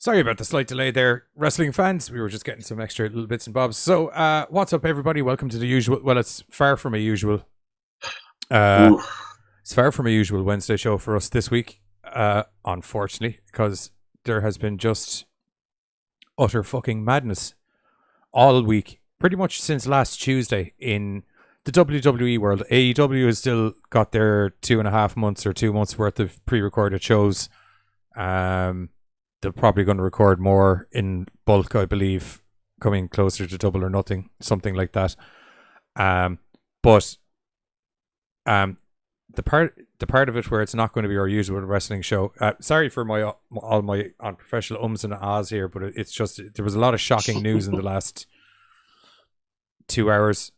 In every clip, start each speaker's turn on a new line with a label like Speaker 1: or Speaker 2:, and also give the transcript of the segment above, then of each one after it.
Speaker 1: Sorry about the slight delay there, wrestling fans. We were just getting some extra little bits and bobs. So, what's up, everybody? Welcome to the usual. Well, it's far from a usual. Uh,
Speaker 2: Ooh,
Speaker 1: it's far from a usual Wednesday show for us this week. Unfortunately, because there has been just utter fucking madness all week, pretty much since last Tuesday in the WWE world. AEW has still got their 2.5 months or 2 months worth of pre-recorded shows. Um, they're probably going to record more in bulk, I believe, coming closer to Double or Nothing, something like that. Um, but um, the part of it where it's not going to be our usual wrestling show. Sorry for my all my unprofessional ums and ahs here, but it's just there was a lot of shocking news in the last 2 hours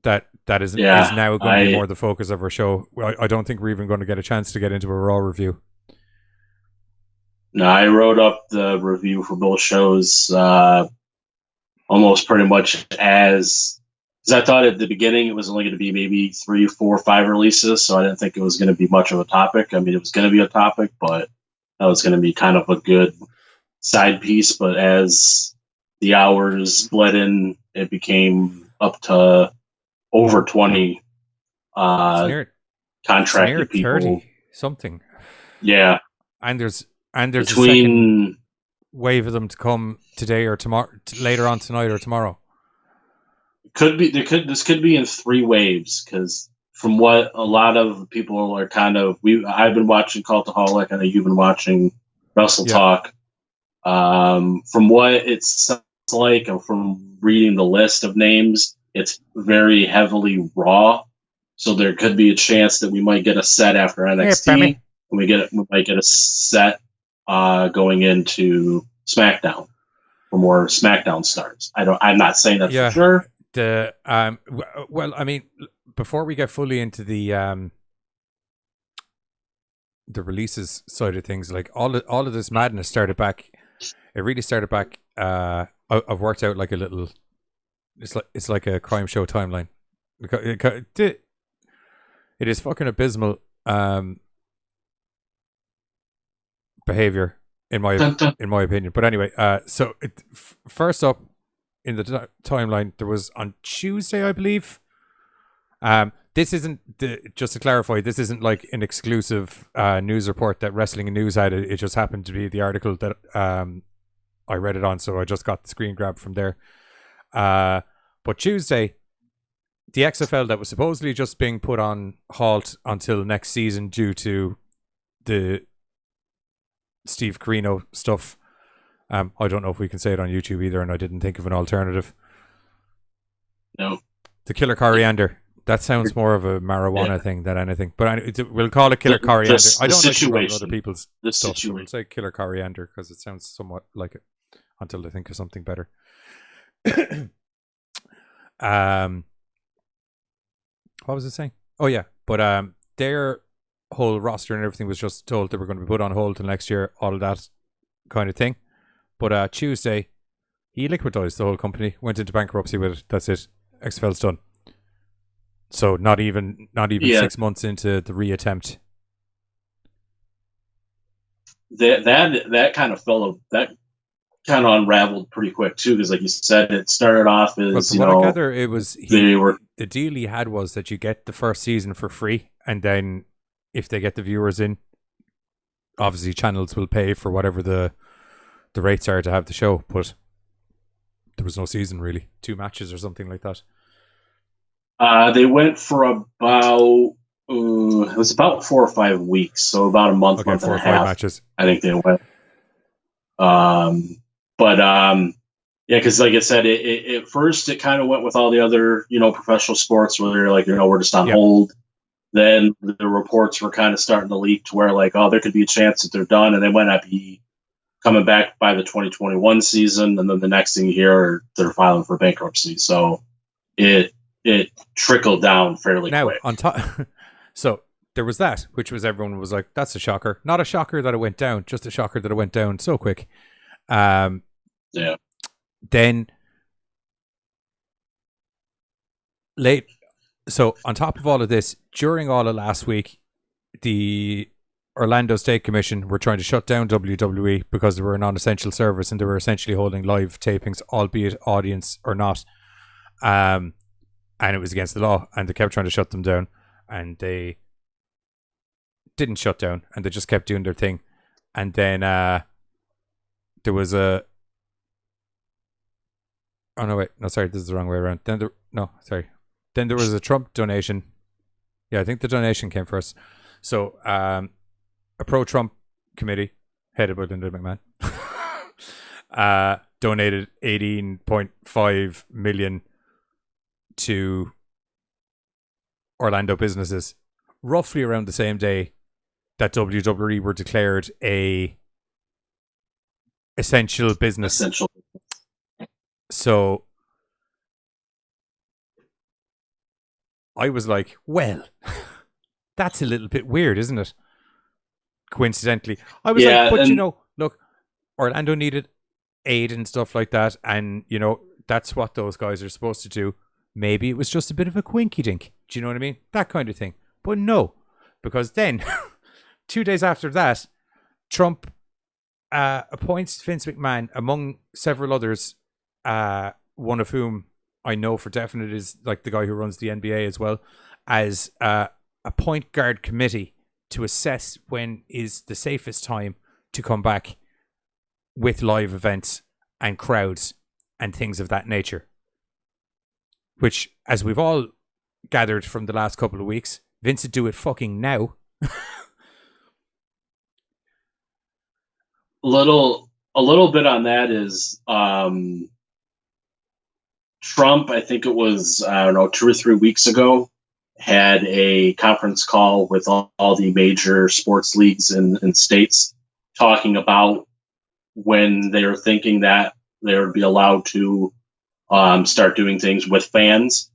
Speaker 1: that is
Speaker 2: yeah.
Speaker 1: now going to be
Speaker 2: I
Speaker 1: more the focus of our show. I don't think we're even going to get a chance to get into a Raw review.
Speaker 2: no, I wrote up the review for both shows almost pretty much as because I thought at the beginning it was only going to be maybe 3, 4, 5 releases, so I didn't think it was going to be much of a topic. I mean, it was going to be a topic, but that was going to be kind of a good side piece. But as the hours bled in, it became up to over 20
Speaker 1: It's
Speaker 2: uh,
Speaker 1: near it's near
Speaker 2: contracted people.
Speaker 1: 30 something,
Speaker 2: Yeah,
Speaker 1: and there's a second
Speaker 2: between
Speaker 1: wave of them to come today or tomorrow, later on tonight or tomorrow.
Speaker 2: could be there could this could be in 3 waves because from what a lot of people are kind of we I've been watching Cultaholic. I know you've been watching Wrestle
Speaker 1: Yeah,
Speaker 2: Talk. From what it sounds like, and from reading the list of names, it's very heavily Raw. So there could be a chance that we might get a set after
Speaker 1: yeah,
Speaker 2: NXT,
Speaker 1: Bammy.
Speaker 2: and we might get a set going into SmackDown for more SmackDown stars. I'm not saying that for
Speaker 1: Yeah,
Speaker 2: sure.
Speaker 1: well, I mean, before we get fully into the releases side of things, like all of this madness started back. It really started back. I've worked out like a little. It's like a crime show timeline. It is fucking abysmal behavior in my
Speaker 2: Dun, dun.
Speaker 1: in my opinion. But anyway, so first up in the timeline, there was on Tuesday, I believe. This isn't just to clarify. This isn't like an exclusive news report that Wrestling and News had. It just happened to be the article that I read it on, so I just got the screen grab from there. But Tuesday, the XFL that was supposedly just being put on halt until next season due to the Steve Carino stuff. I don't know if we can say it on YouTube either, and I didn't think of an alternative.
Speaker 2: No,
Speaker 1: The killer coriander. That sounds more of a
Speaker 2: yeah.
Speaker 1: marijuana thing than anything. But we'll call it killer coriander. I
Speaker 2: The
Speaker 1: don't like to rub other
Speaker 2: situation,
Speaker 1: people's
Speaker 2: the
Speaker 1: stuff, so we'll
Speaker 2: situation.
Speaker 1: say killer coriander because it sounds somewhat like it until they think of something better. um, what was it saying? Oh yeah, but their whole roster and everything was just told they were going to be put on hold till next year. All of that kind of thing. But Tuesday, he liquidized the whole company, went into bankruptcy with it. That's it. XFL's done. So not even
Speaker 2: Yeah,
Speaker 1: 6 months into the reattempt.
Speaker 2: that kind of that kind of unraveled pretty quick too, because like you said, it started off
Speaker 1: Well,
Speaker 2: as
Speaker 1: from what I gather, it was
Speaker 2: they
Speaker 1: he.
Speaker 2: were
Speaker 1: The deal he had was that you get the first season for free, and then if they get the viewers in, obviously channels will pay for whatever the rates are to have the show. But there was no season really, 2 matches or something like that.
Speaker 2: they went for about it was about 4 or 5 weeks, so about a month,
Speaker 1: Okay,
Speaker 2: month and
Speaker 1: four
Speaker 2: a
Speaker 1: or five
Speaker 2: half.
Speaker 1: matches.
Speaker 2: I think they went. But yeah, because like I said, at first it kind of went with all the other professional sports where they're like we're just on
Speaker 1: Yep.
Speaker 2: hold. Then the reports were kind of starting to leak to where like there could be a chance that they're done, and they might not be coming back by the 2021 season, and then the next thing you hear they're filing for bankruptcy. So it it trickled down fairly
Speaker 1: Now
Speaker 2: quick.
Speaker 1: on top, so there was that, which was everyone was like, "That's a shocker." Not a shocker that it went down, just a shocker that it went down so quick. Um,
Speaker 2: Yeah.
Speaker 1: then late. So on top of all of this, during all of last week, the Orlando State Commission were trying to shut down WWE because they were a non-essential service and they were essentially holding live tapings, albeit audience or not. And it was against the law, and they kept trying to shut them down, and they didn't shut down, and they just kept doing their thing. And then there was a... Oh, no, wait. No, sorry, this is the wrong way around. Then there was a Trump donation. Yeah, I think the donation came first. So, a pro-Trump committee, headed by Linda McMahon, donated $18.5 million to Orlando businesses, roughly around the same day that WWE were declared a essential business. So I was like, well, that's a little bit weird, isn't it? Coincidentally, I was like, but look, Orlando needed aid and stuff like that, and that's what those guys are supposed to do. Maybe it was just a bit of a quinky dink. Do you know what I mean? That kind of thing. But no, because then 2 days after that, Trump appoints Vince McMahon, among several others, one of whom I know for definite is like the guy who runs the NBA as well, as a point guard committee to assess when is the safest time to come back with live events and crowds and things of that nature. Which, as we've all gathered from the last couple of weeks, Vince would do it fucking now.
Speaker 2: A little bit on that is Trump, I think it was, 2 or 3 weeks ago, had a conference call with all the major sports leagues in states talking about when they were thinking that they would be allowed to start doing things with fans.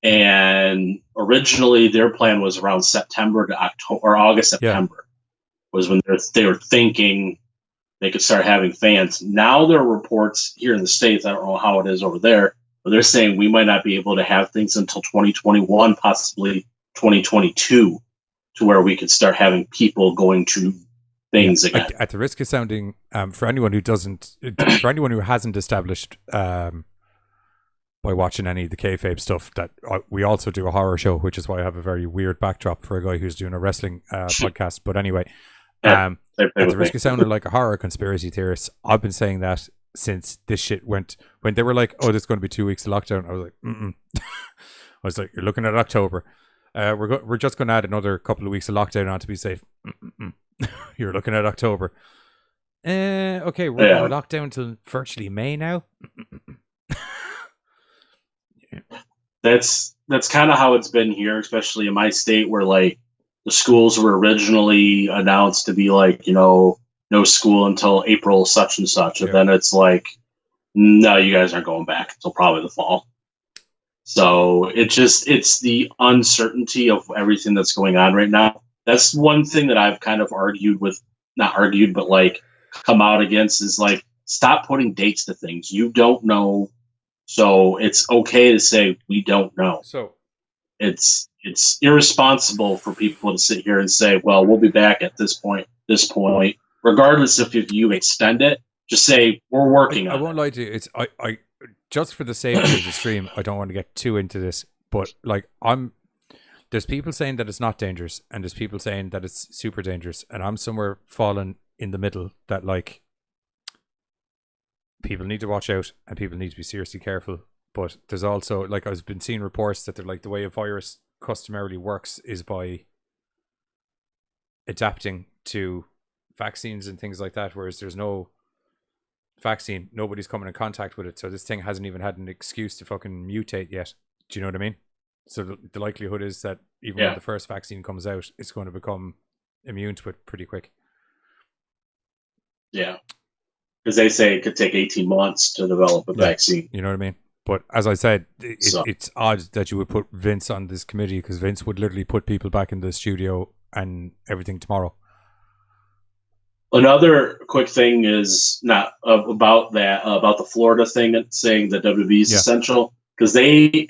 Speaker 2: And originally their plan was around September to October or August, September was when they were thinking they could start having fans. Now there are reports here in the States, I don't know how it is over there, but they're saying we might not be able to have things until 2021, possibly 2022, to where we could start having people going to things again.
Speaker 1: At the risk of sounding, for anyone who hasn't established by watching any of the kayfabe stuff, that we also do a horror show, which is why I have a very weird backdrop for a guy who's doing a wrestling podcast. But anyway, at the risk of sounding like a horror conspiracy theorist, I've been saying that since this shit went, when they were like, oh, there's going to be 2 weeks of lockdown. I was like, I was like, you're looking at October. We're just going to add another couple of weeks of lockdown on to be safe. You're looking at October. Okay, we're locked down till virtually May now.
Speaker 2: That's kind of how it's been here, especially in my state, where like the schools were originally announced to be like, no school until April such and such, and then it's like, no, you guys aren't going back until probably the fall. So it's the uncertainty of everything that's going on right now. That's one thing that I've kind of come out against is like, stop putting dates to things. You don't know. So it's okay to say we don't know.
Speaker 1: So
Speaker 2: it's irresponsible for people to sit here and say, well, we'll be back at this point, regardless if you extend it. Just say we're working on it.
Speaker 1: I won't lie to you. It's I just for the sake of the stream, I don't want to get too into this, but like there's people saying that it's not dangerous, and there's people saying that it's super dangerous, and I'm somewhere falling in the middle that like people need to watch out and people need to be seriously careful. But there's also, like, I've been seeing reports that they're like, the way a virus customarily works is by adapting to vaccines and things like that, whereas there's no vaccine, nobody's coming in contact with it, so this thing hasn't even had an excuse to fucking mutate yet. Do you know what I mean? So the likelihood is that even when the first vaccine comes out, it's going to become immune to it pretty quick.
Speaker 2: Yeah. Because they say it could take 18 months to develop a vaccine.
Speaker 1: You know what I mean? But as I said, it's odd that you would put Vince on this committee, because Vince would literally put people back in the studio and everything tomorrow.
Speaker 2: Another quick thing is not about the Florida thing, saying that WWE is essential. Because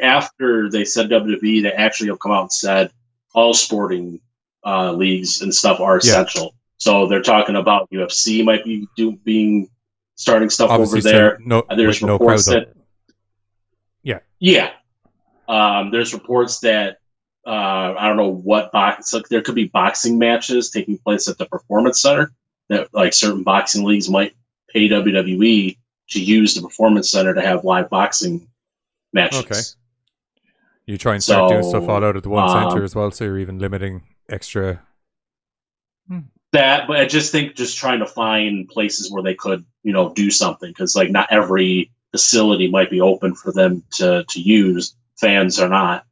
Speaker 2: after they said WWE, they actually have come out and said all sporting leagues and stuff are essential. So they're talking about UFC might be starting stuff
Speaker 1: Obviously,
Speaker 2: over there. There's
Speaker 1: with no crowd,
Speaker 2: reports that
Speaker 1: yeah.
Speaker 2: There's reports that I don't know what there could be boxing matches taking place at the Performance Center that like certain boxing leagues might pay WWE to use the Performance Center to have live boxing matches.
Speaker 1: Okay. You try and start doing stuff all out at the one center as well, so you're even limiting extra.
Speaker 2: That, but I just think just trying to find places where they could, do something, because like not every facility might be open for them to use. Fans are not.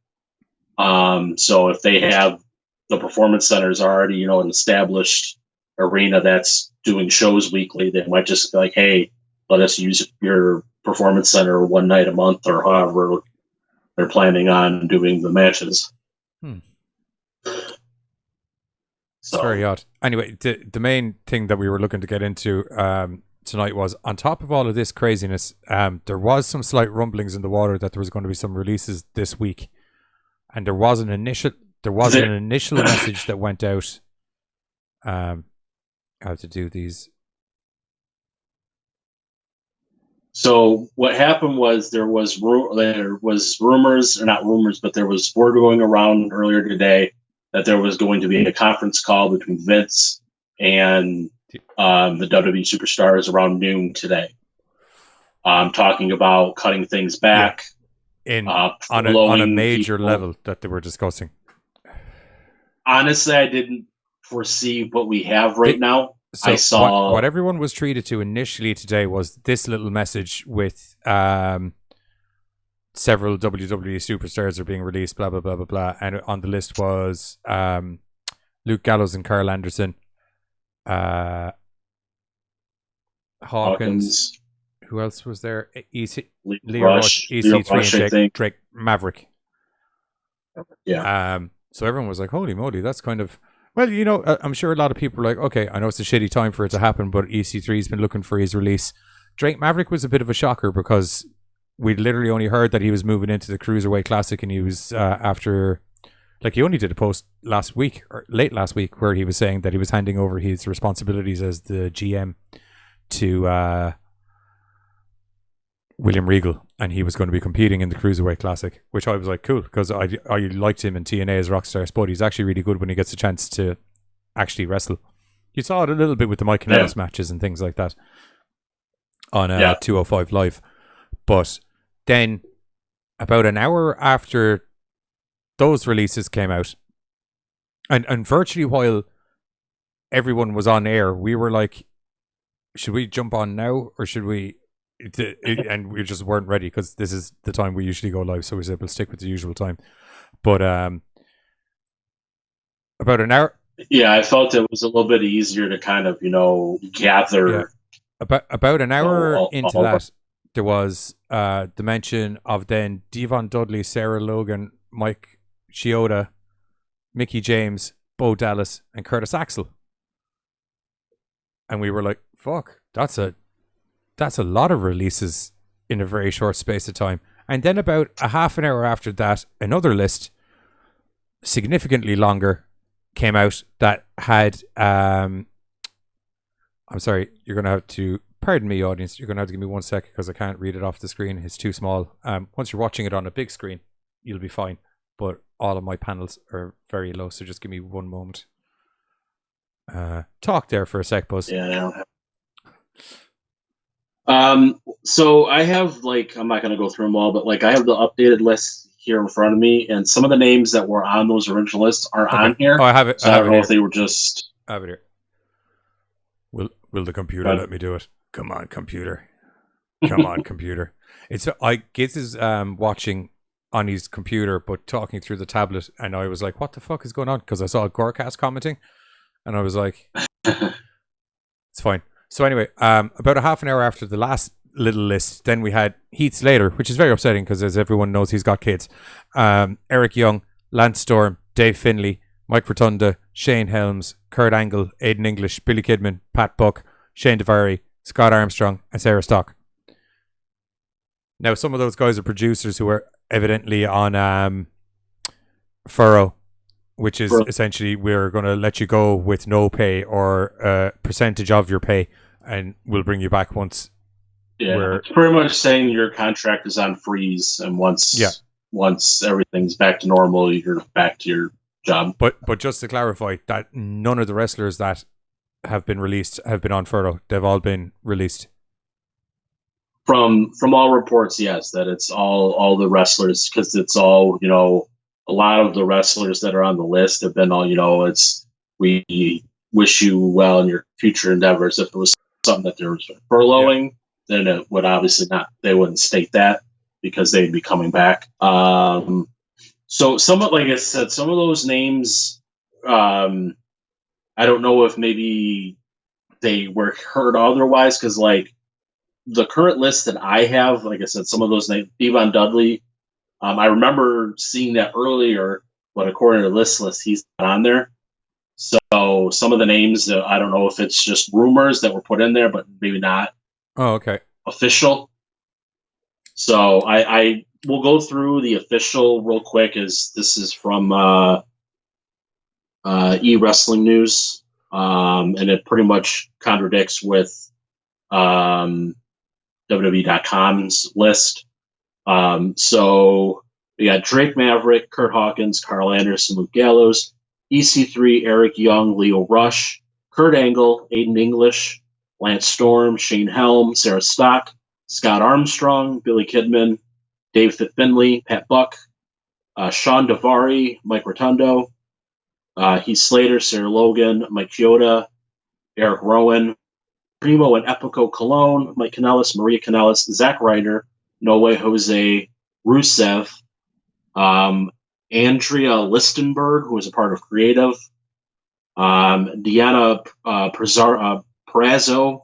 Speaker 2: So if they have the Performance Centers already, an established arena that's doing shows weekly, they might just be like, hey, let us use your Performance Center one night a month or however they're planning on doing the matches.
Speaker 1: It's very odd. Anyway, the main thing that we were looking to get into tonight was, on top of all of this craziness, there was some slight rumblings in the water that there was going to be some releases this week, and there was an initial message that went out. How to do these? So what happened was there was rumors, or not rumors, but there was word going around earlier today that there was going to be a conference call between Vince and the WWE superstars around noon today, talking about cutting things back on a major level that they were discussing. Honestly, I didn't foresee what we have right now. So I saw what everyone was treated to initially today was this little message with several WWE superstars are being released, blah, blah, blah, blah, blah. And on the list was Luke Gallows and Carl Anderson, Hawkins. Who else was there? Leo Rush, EC3, and Drake Maverick. Yeah. So everyone was like, holy moly, that's kind of... Well, I'm sure a lot of people are like, okay, I know it's a shitty time for it to happen, but EC3's been looking for his release. Drake Maverick was a bit of a shocker because we'd literally only heard that he was moving into the Cruiserweight Classic, and he was after... Like, he only did a post last week, or late last week, where he was saying that he was handing over his responsibilities as the GM to William Regal, and he was going to be competing in the Cruiserweight Classic, which I was like, cool, because I liked him in TNA as Rockstar Spud. He's actually really good when he gets a chance to actually wrestle. You saw it a little bit with the Mike Kanellis matches and things like that on 205 Live. But then, about an hour after those releases came out, and virtually while everyone was on air, we were like, should we jump on now, or should we... and we just weren't ready, because this is the time we usually go live, so we said we'll stick with the usual time. But about an hour... Yeah, I felt it was a little bit easier to kind of, gather... Yeah. About an hour into that, there was the mention of then Devon Dudley, Sarah Logan, Mike Chioda, Mickey James, Bo Dallas, and Curtis Axel. And we were like, fuck, that's a lot of releases in a very short space of time. And then about a half an hour after that, another list, significantly longer, came out that had... I'm sorry, you're going to have to... Pardon me, audience. You're going to have to give me 1 second because I can't read it off the screen. It's too small. Once you're watching it on a big screen, you'll be fine. But all of my panels are very low, so just give me one moment. Talk there for a sec, Buzz. Yeah, I don't have... So I have, like, I'm not going to go through them all, but like I have the updated list here in front of me, and some of the names that were on those original lists aren't on here. Oh, I have it. So I don't know if they were just... I have it here. Will the computer let me do it? Come on, computer. Come on, computer. Giz is watching on his computer, but talking through the tablet, and I was like, what the fuck is going on? Because I saw Gorecast commenting, and I was like, it's fine. So anyway, about a half an hour after the last little list, then we had Heath Slater, which is very upsetting because, as everyone knows, he's got kids. Eric Young, Lance Storm, Dave Finlay, Mike Rotunda, Shane Helms, Kurt Angle, Aiden English, Billy Kidman, Pat Buck, Shane DeVary, Scott Armstrong, and Sarah Stock. Now, some of those guys are producers who are evidently on Furrow which is essentially we're going to let you go with no pay or a percentage of your pay, and we'll bring you back once.
Speaker 2: Yeah, it's pretty much saying your contract is on freeze, and once everything's back to normal, you're back to your job.
Speaker 1: But just to clarify, that none of the wrestlers that have been released have been on furlough. They've all been released.
Speaker 2: From all reports, yes, that it's all the wrestlers, because it's all, a lot of the wrestlers that are on the list have been all, it's we wish you well in your future endeavors. If it was something that they were furloughing, then it would obviously not. They wouldn't state that because they'd be coming back. So like I said, some of those names, I don't know if maybe they were heard otherwise, because like the current list that I have, like I said, some of those names, Devon Dudley, I remember seeing that earlier, but according to this list, he's not on there. So some of the names, I don't know if it's just rumors that were put in there, but maybe not.
Speaker 1: Oh, okay.
Speaker 2: Official. So I will go through the official real quick, as this is from eWrestling News, and it pretty much contradicts with WWE.com's list. So we got Drake Maverick, Kurt Hawkins, Carl Anderson, Luke Gallows, EC3, Eric Young, Leo Rush, Kurt Angle, Aiden English, Lance Storm, Shane Helm, Sarah Stock, Scott Armstrong, Billy Kidman, Dave Finley, Pat Buck, Sean Davari, Mike Rotundo, Heath Slater, Sarah Logan, Mike Chioda, Eric Rowan, Primo and Epico Cologne, Mike Kanellis, Maria Kanellis, Zack Ryder, No Way Jose Rusev, Andrea Listenberg, who was a part of Creative, Diana Perazzo,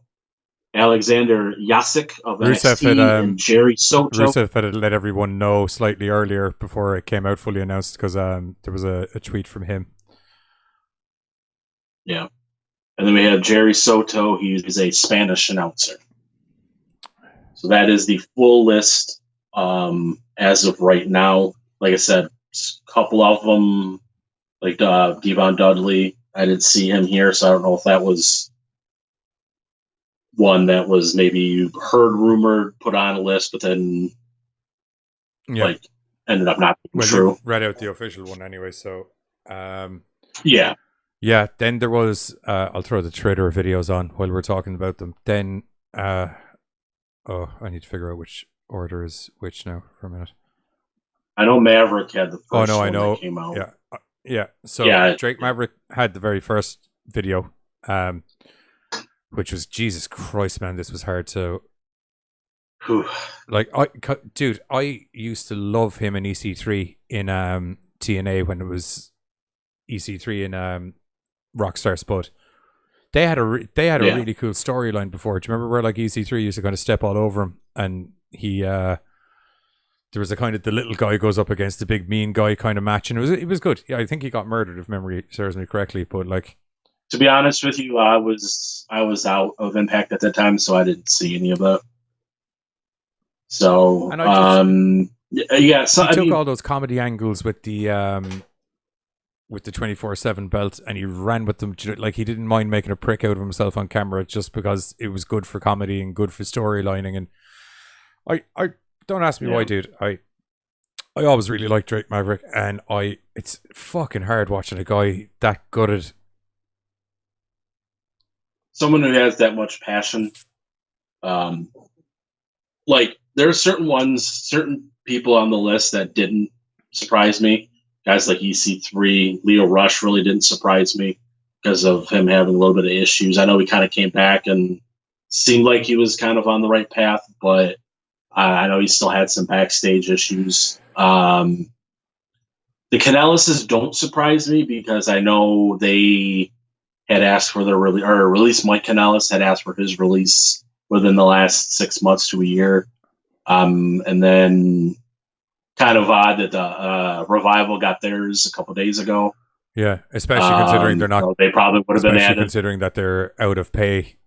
Speaker 2: Alexander Yasik of NXT, and Jerry Soto.
Speaker 1: Rusev had let everyone know slightly earlier before it came out fully announced, because there was a tweet from him.
Speaker 2: Yeah. And then we have Jerry Soto. He is a Spanish announcer. So that is the full list as of right now. Like I said, a couple of them, like Devon Dudley, I didn't see him here, so I don't know if that was one that was maybe heard rumored, put on a list, but then ended up not being true.
Speaker 1: Read out the official one anyway, so
Speaker 2: yeah.
Speaker 1: Then there was I'll throw the Twitter videos on while we're talking about them. Then I need to figure out which order is which now for a minute.
Speaker 2: I know Maverick had the first one
Speaker 1: that
Speaker 2: came out.
Speaker 1: Yeah. So Drake Maverick had the very first video, which was, Jesus Christ, man, this was hard to. Like, I used to love him in EC3 in TNA when it was EC3 in Rockstar Spud. They had a really cool storyline before. Do you remember where like EC3 used to kind of step all over him, and he there was a kind of the little guy goes up against the big mean guy kind of match, and it was good. Yeah, I think he got murdered if memory serves me correctly, but like,
Speaker 2: to be honest with you, I was out of Impact at that time, so I didn't see any of that. So he
Speaker 1: took all those comedy angles with the 24/7 belt, and he ran with them. Like, he didn't mind making a prick out of himself on camera just because it was good for comedy and good for storylining. And I don't ask me why, dude. I always really liked Drake Maverick, and it's fucking hard watching a guy that gutted.
Speaker 2: Someone who has that much passion. Like, there are certain people on the list that didn't surprise me. Guys like EC3, Leo Rush really didn't surprise me because of him having a little bit of issues. I know he kind of came back and seemed like he was kind of on the right path, but I know he still had some backstage issues. The Kanellises don't surprise me because I know they had asked for their release. Mike Kanellis had asked for his release within the last 6 months to a year. And then kind of odd that the Revival got theirs a couple days ago.
Speaker 1: Yeah, especially considering they're not.
Speaker 2: They probably would have been added.
Speaker 1: Considering that they're out of pay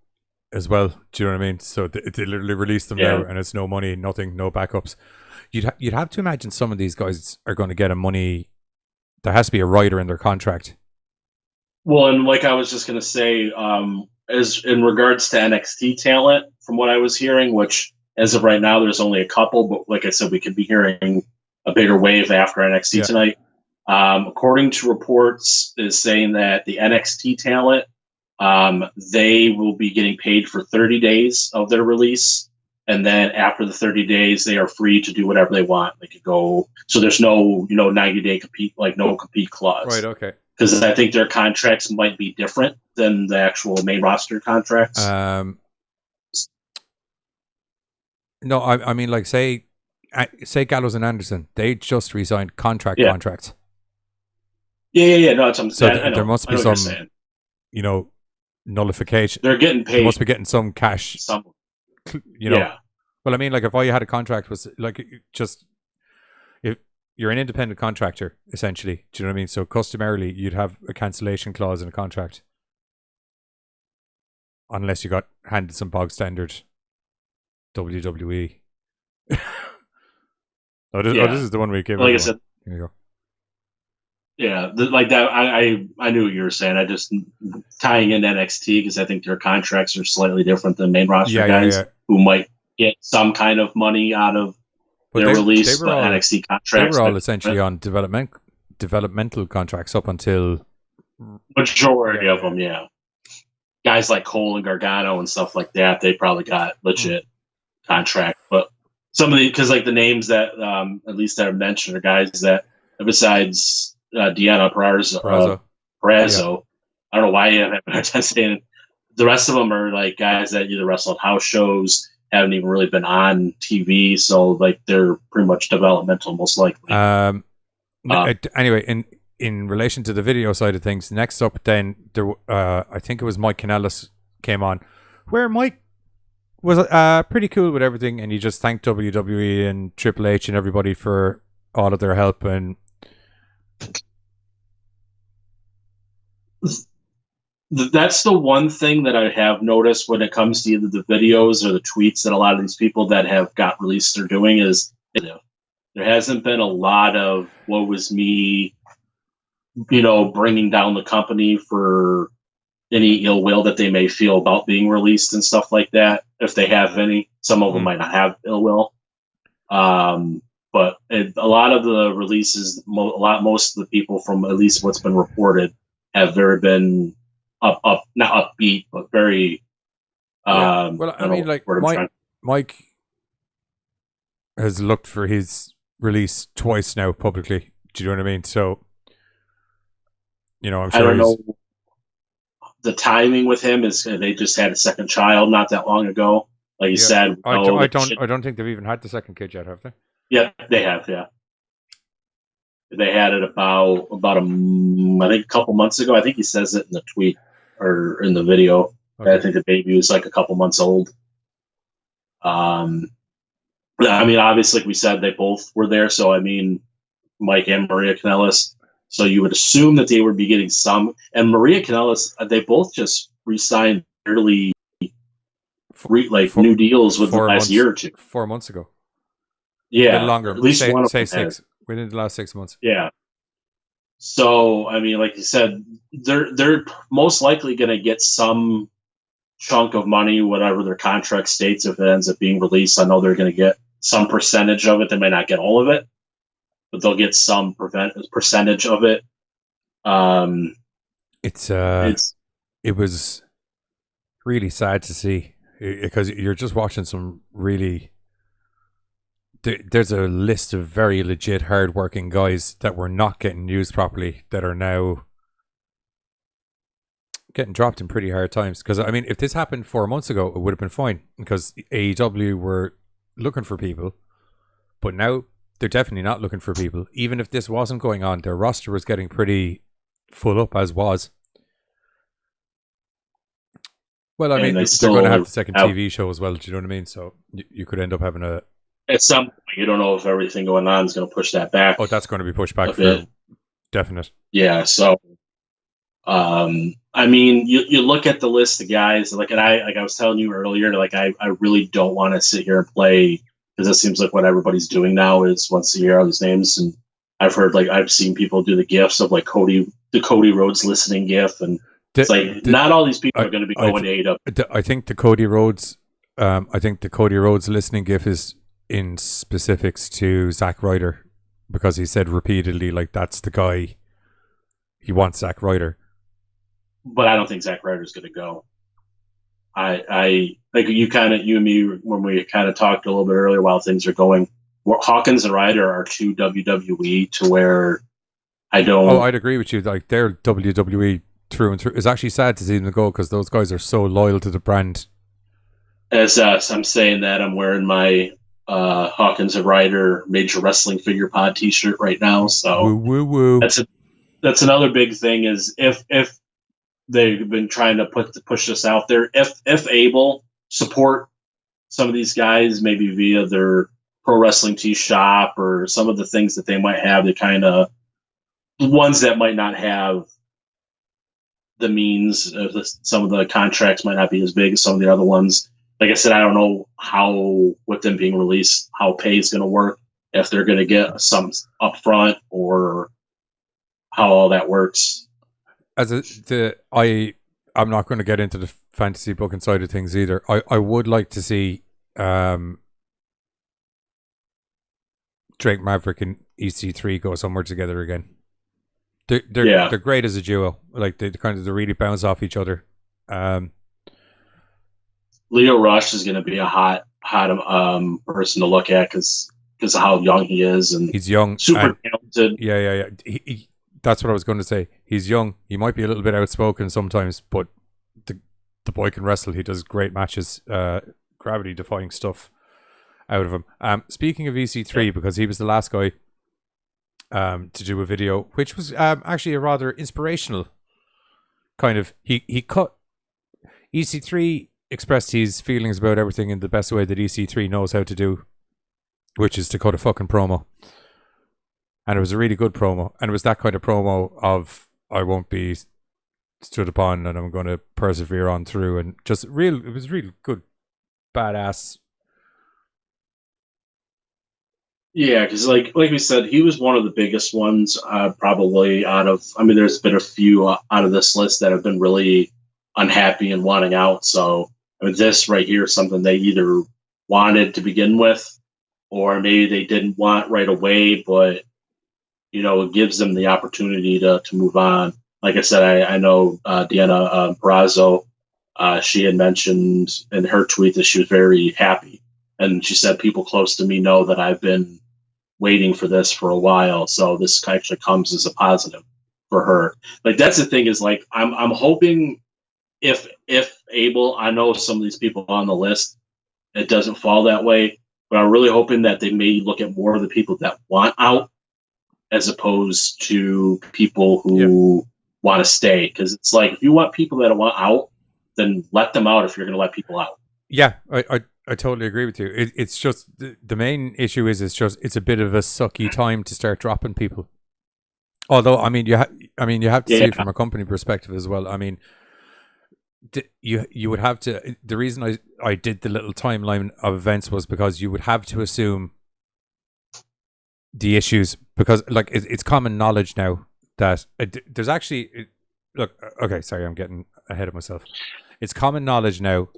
Speaker 1: as well. Do you know what I mean? So they literally released them now, and it's no money, nothing, no backups. You'd have to imagine some of these guys are going to get a money There has to be a rider in their contract.
Speaker 2: Well, and like I was just going to say, as in regards to NXT talent, from what I was hearing, which as of right now, there's only a couple, but like I said, we could be hearing a bigger wave after NXT tonight. According to reports, is saying that the NXT talent, they will be getting paid for 30 days of their release. And then after the 30 days, they are free to do whatever they want. They could go. So there's no, 90-day compete, like no compete clause.
Speaker 1: Right. Okay.
Speaker 2: Because I think their contracts might be different than the actual main roster contracts.
Speaker 1: No, I mean, like say Gallows and Anderson, they just resigned contracts.
Speaker 2: Yeah. No, that's what I'm saying.
Speaker 1: So there must be some, nullification.
Speaker 2: They're getting paid.
Speaker 1: They must be getting some cash.
Speaker 2: Yeah.
Speaker 1: Well, I mean, like if all you had a contract was like just if you're an independent contractor, essentially, do you know what I mean? So customarily, you'd have a cancellation clause in a contract, unless you got handed some bog standard WWE. This is the one we gave.
Speaker 2: Like I said,
Speaker 1: here you go.
Speaker 2: Yeah, like that. I knew what you were saying. I just tying in NXT because I think their contracts are slightly different than main roster guys who might get some kind of money out of their release. But NXT contracts,
Speaker 1: they were all essentially on developmental contracts up until
Speaker 2: majority of them. Yeah, guys like Cole and Gargano and stuff like that, they probably got legit contract. But some of because like the names that at least that are mentioned are guys that besides Deanna Purrazzo. I don't know why you have a hard time saying it. The rest of them are like guys that either wrestled house shows, haven't even really been on TV, so like they're pretty much developmental, most likely.
Speaker 1: Anyway, in relation to the video side of things, next up then there, I think it was Mike Kanellis came on, where Mike was pretty cool with everything, and he just thanked WWE and Triple H and everybody for all of their help. And
Speaker 2: that's the one thing that I have noticed when it comes to either the videos or the tweets that a lot of these people that have got released are doing is there hasn't been a lot of what was me, bringing down the company for any ill will that they may feel about being released and stuff like that. If they have any, some of them might not have ill will. But a lot of the releases, most of the people from at least what's been reported have been not upbeat, but very.
Speaker 1: Well, I mean, like Mike has looked for his release twice now publicly. Do you know what I mean? So, I'm sure.
Speaker 2: I don't know. The timing with him is they just had a second child not that long ago. Like you said,
Speaker 1: I don't think they've even had the second kid yet, have they?
Speaker 2: Yeah, they have. Yeah, they had it about I think a couple months ago. I think he says it in the tweet or in the video. Okay. I think the baby was like a couple months old. I mean, obviously, like we said, they both were there. So I mean, Mike and Maria Kanellis. So you would assume that they would be getting some. And Maria Kanellis, they both just re-signed early, new deals within the last year or two.
Speaker 1: 4 months ago.
Speaker 2: Yeah,
Speaker 1: a bit longer. At least say 6 within the last 6 months.
Speaker 2: Yeah. So I mean, like you said, they're most likely going to get some chunk of money, whatever their contract states. If it ends up being released, I know they're going to get some percentage of it. They may not get all of it, but they'll get some percentage of it.
Speaker 1: It was really sad to see because you're just watching some really. There's a list of very legit, hard-working guys that were not getting used properly that are now getting dropped in pretty hard times. Because I mean, if this happened 4 months ago, it would have been fine because AEW were looking for people, but now they're definitely not looking for people. Even if this wasn't going on, their roster was getting pretty full up as was. Well, I mean, they're going to have the second TV show as well. Do you know what I mean? So you could end up having a.
Speaker 2: At some point, you don't know if everything going on is going to push that back.
Speaker 1: Oh, that's going to be pushed back for definite.
Speaker 2: Yeah. So, I mean, you look at the list of guys, and I was telling you earlier, I really don't want to sit here and play because it seems like what everybody's doing now is once a year all these names, and I've heard like I've seen people do the gifs of like the Cody Rhodes listening gif, and it's like not all these people are going to be going to AEW.
Speaker 1: I think the Cody Rhodes, listening gif is in specifics to Zack Ryder, because he said repeatedly like that's the guy he wants, Zack Ryder.
Speaker 2: But I don't think Zack Ryder's going to go. I like you and me when we kind of talked a little bit earlier while things are going. Hawkins and Ryder are too WWE to where I don't.
Speaker 1: Oh, I'd agree with you. Like they're WWE through and through. It's actually sad to see them go because those guys are so loyal to the brand.
Speaker 2: As I'm saying that, I'm wearing my Hawkins and Ryder Major Wrestling Figure Pod T-shirt right now. So
Speaker 1: woo, woo, woo.
Speaker 2: That's another big thing is if they've been trying to push this out there, if able, support some of these guys maybe via their pro wrestling tee shop or some of the things that they might have. They kind of ones that might not have the means. Some of the contracts might not be as big as some of the other ones. Like I said, I don't know how with them being released, how pay is going to work, if they're going to get some upfront or how all that works.
Speaker 1: I'm not going to get into the fantasy booking side of things either. I would like to see Drake Maverick and EC3 go somewhere together again. They're great as a duo. Like they really bounce off each other.
Speaker 2: Leo Rush is going to be a hot person to look at because of how young he is, and
Speaker 1: he's young,
Speaker 2: super talented.
Speaker 1: Yeah. That's what I was going to say. He's young. He might be a little bit outspoken sometimes, but the boy can wrestle. He does great matches, gravity-defying stuff out of him. Speaking of EC3, because he was the last guy to do a video, which was actually a rather inspirational kind of. He cut EC3 expressed his feelings about everything in the best way that EC3 knows how to do, which is to cut a fucking promo. And it was a really good promo. And it was that kind of promo of, I won't be stood upon and I'm going to persevere on through. And just it was really good, badass.
Speaker 2: Yeah, because like we said, he was one of the biggest ones probably out of, there's been a few out of this list that have been really unhappy and wanting out. So this right here is something they either wanted to begin with or maybe they didn't want right away, but it gives them the opportunity to move on. Like I said, I know Deanna Barrazo, she had mentioned in her tweet that she was very happy. And she said, people close to me know that I've been waiting for this for a while. So this actually comes as a positive for her. Like, that's the thing is, like, I'm hoping if able, I know some of these people on the list, it doesn't fall that way, but I'm really hoping that they may look at more of the people that want out as opposed to people who want to stay. Because it's like, if you want people that want out, then let them out if you're going to let people out.
Speaker 1: Yeah, I totally agree with you. It's just, the main issue is it's a bit of a sucky time to start dropping people. Although, you have to see it from a company perspective as well. You would have to, the reason I did the little timeline of events was because you would have to assume the issues, because like it's common knowledge now that there's actually, look, okay, sorry, I'm getting ahead of myself. It's common knowledge now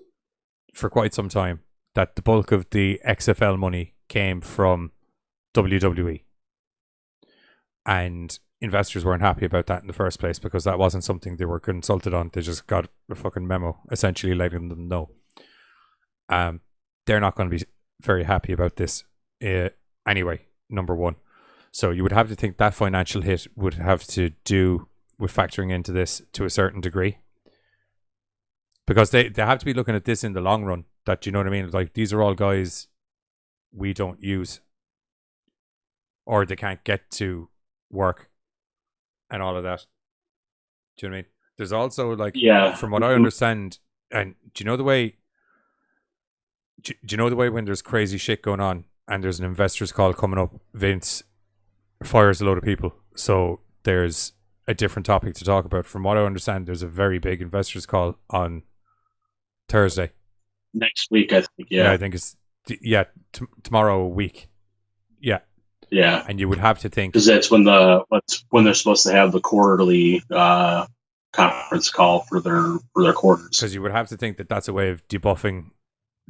Speaker 1: for quite some time that the bulk of the XFL money came from WWE, and investors weren't happy about that in the first place because that wasn't something they were consulted on. They just got a fucking memo essentially letting them know. They're not going to be very happy about this anyway, number one. So you would have to think that financial hit would have to do with factoring into this to a certain degree, because they have to be looking at this in the long run. That, you know what I mean? Like, these are all guys we don't use, or they can't get to work and all of that. Do you know what I mean? There's also, like, from what I understand, and do you know the way when there's crazy shit going on and there's an investor's call coming up, Vince fires a load of people, so there's a different topic to talk about. From what I understand, there's a very big investors call on Thursday
Speaker 2: next week, I think.
Speaker 1: I think it's tomorrow week.
Speaker 2: Yeah,
Speaker 1: And you would have to think,
Speaker 2: because that's when they're supposed to have the quarterly conference call for their quarters.
Speaker 1: because you would have to think that that's a way of debuffing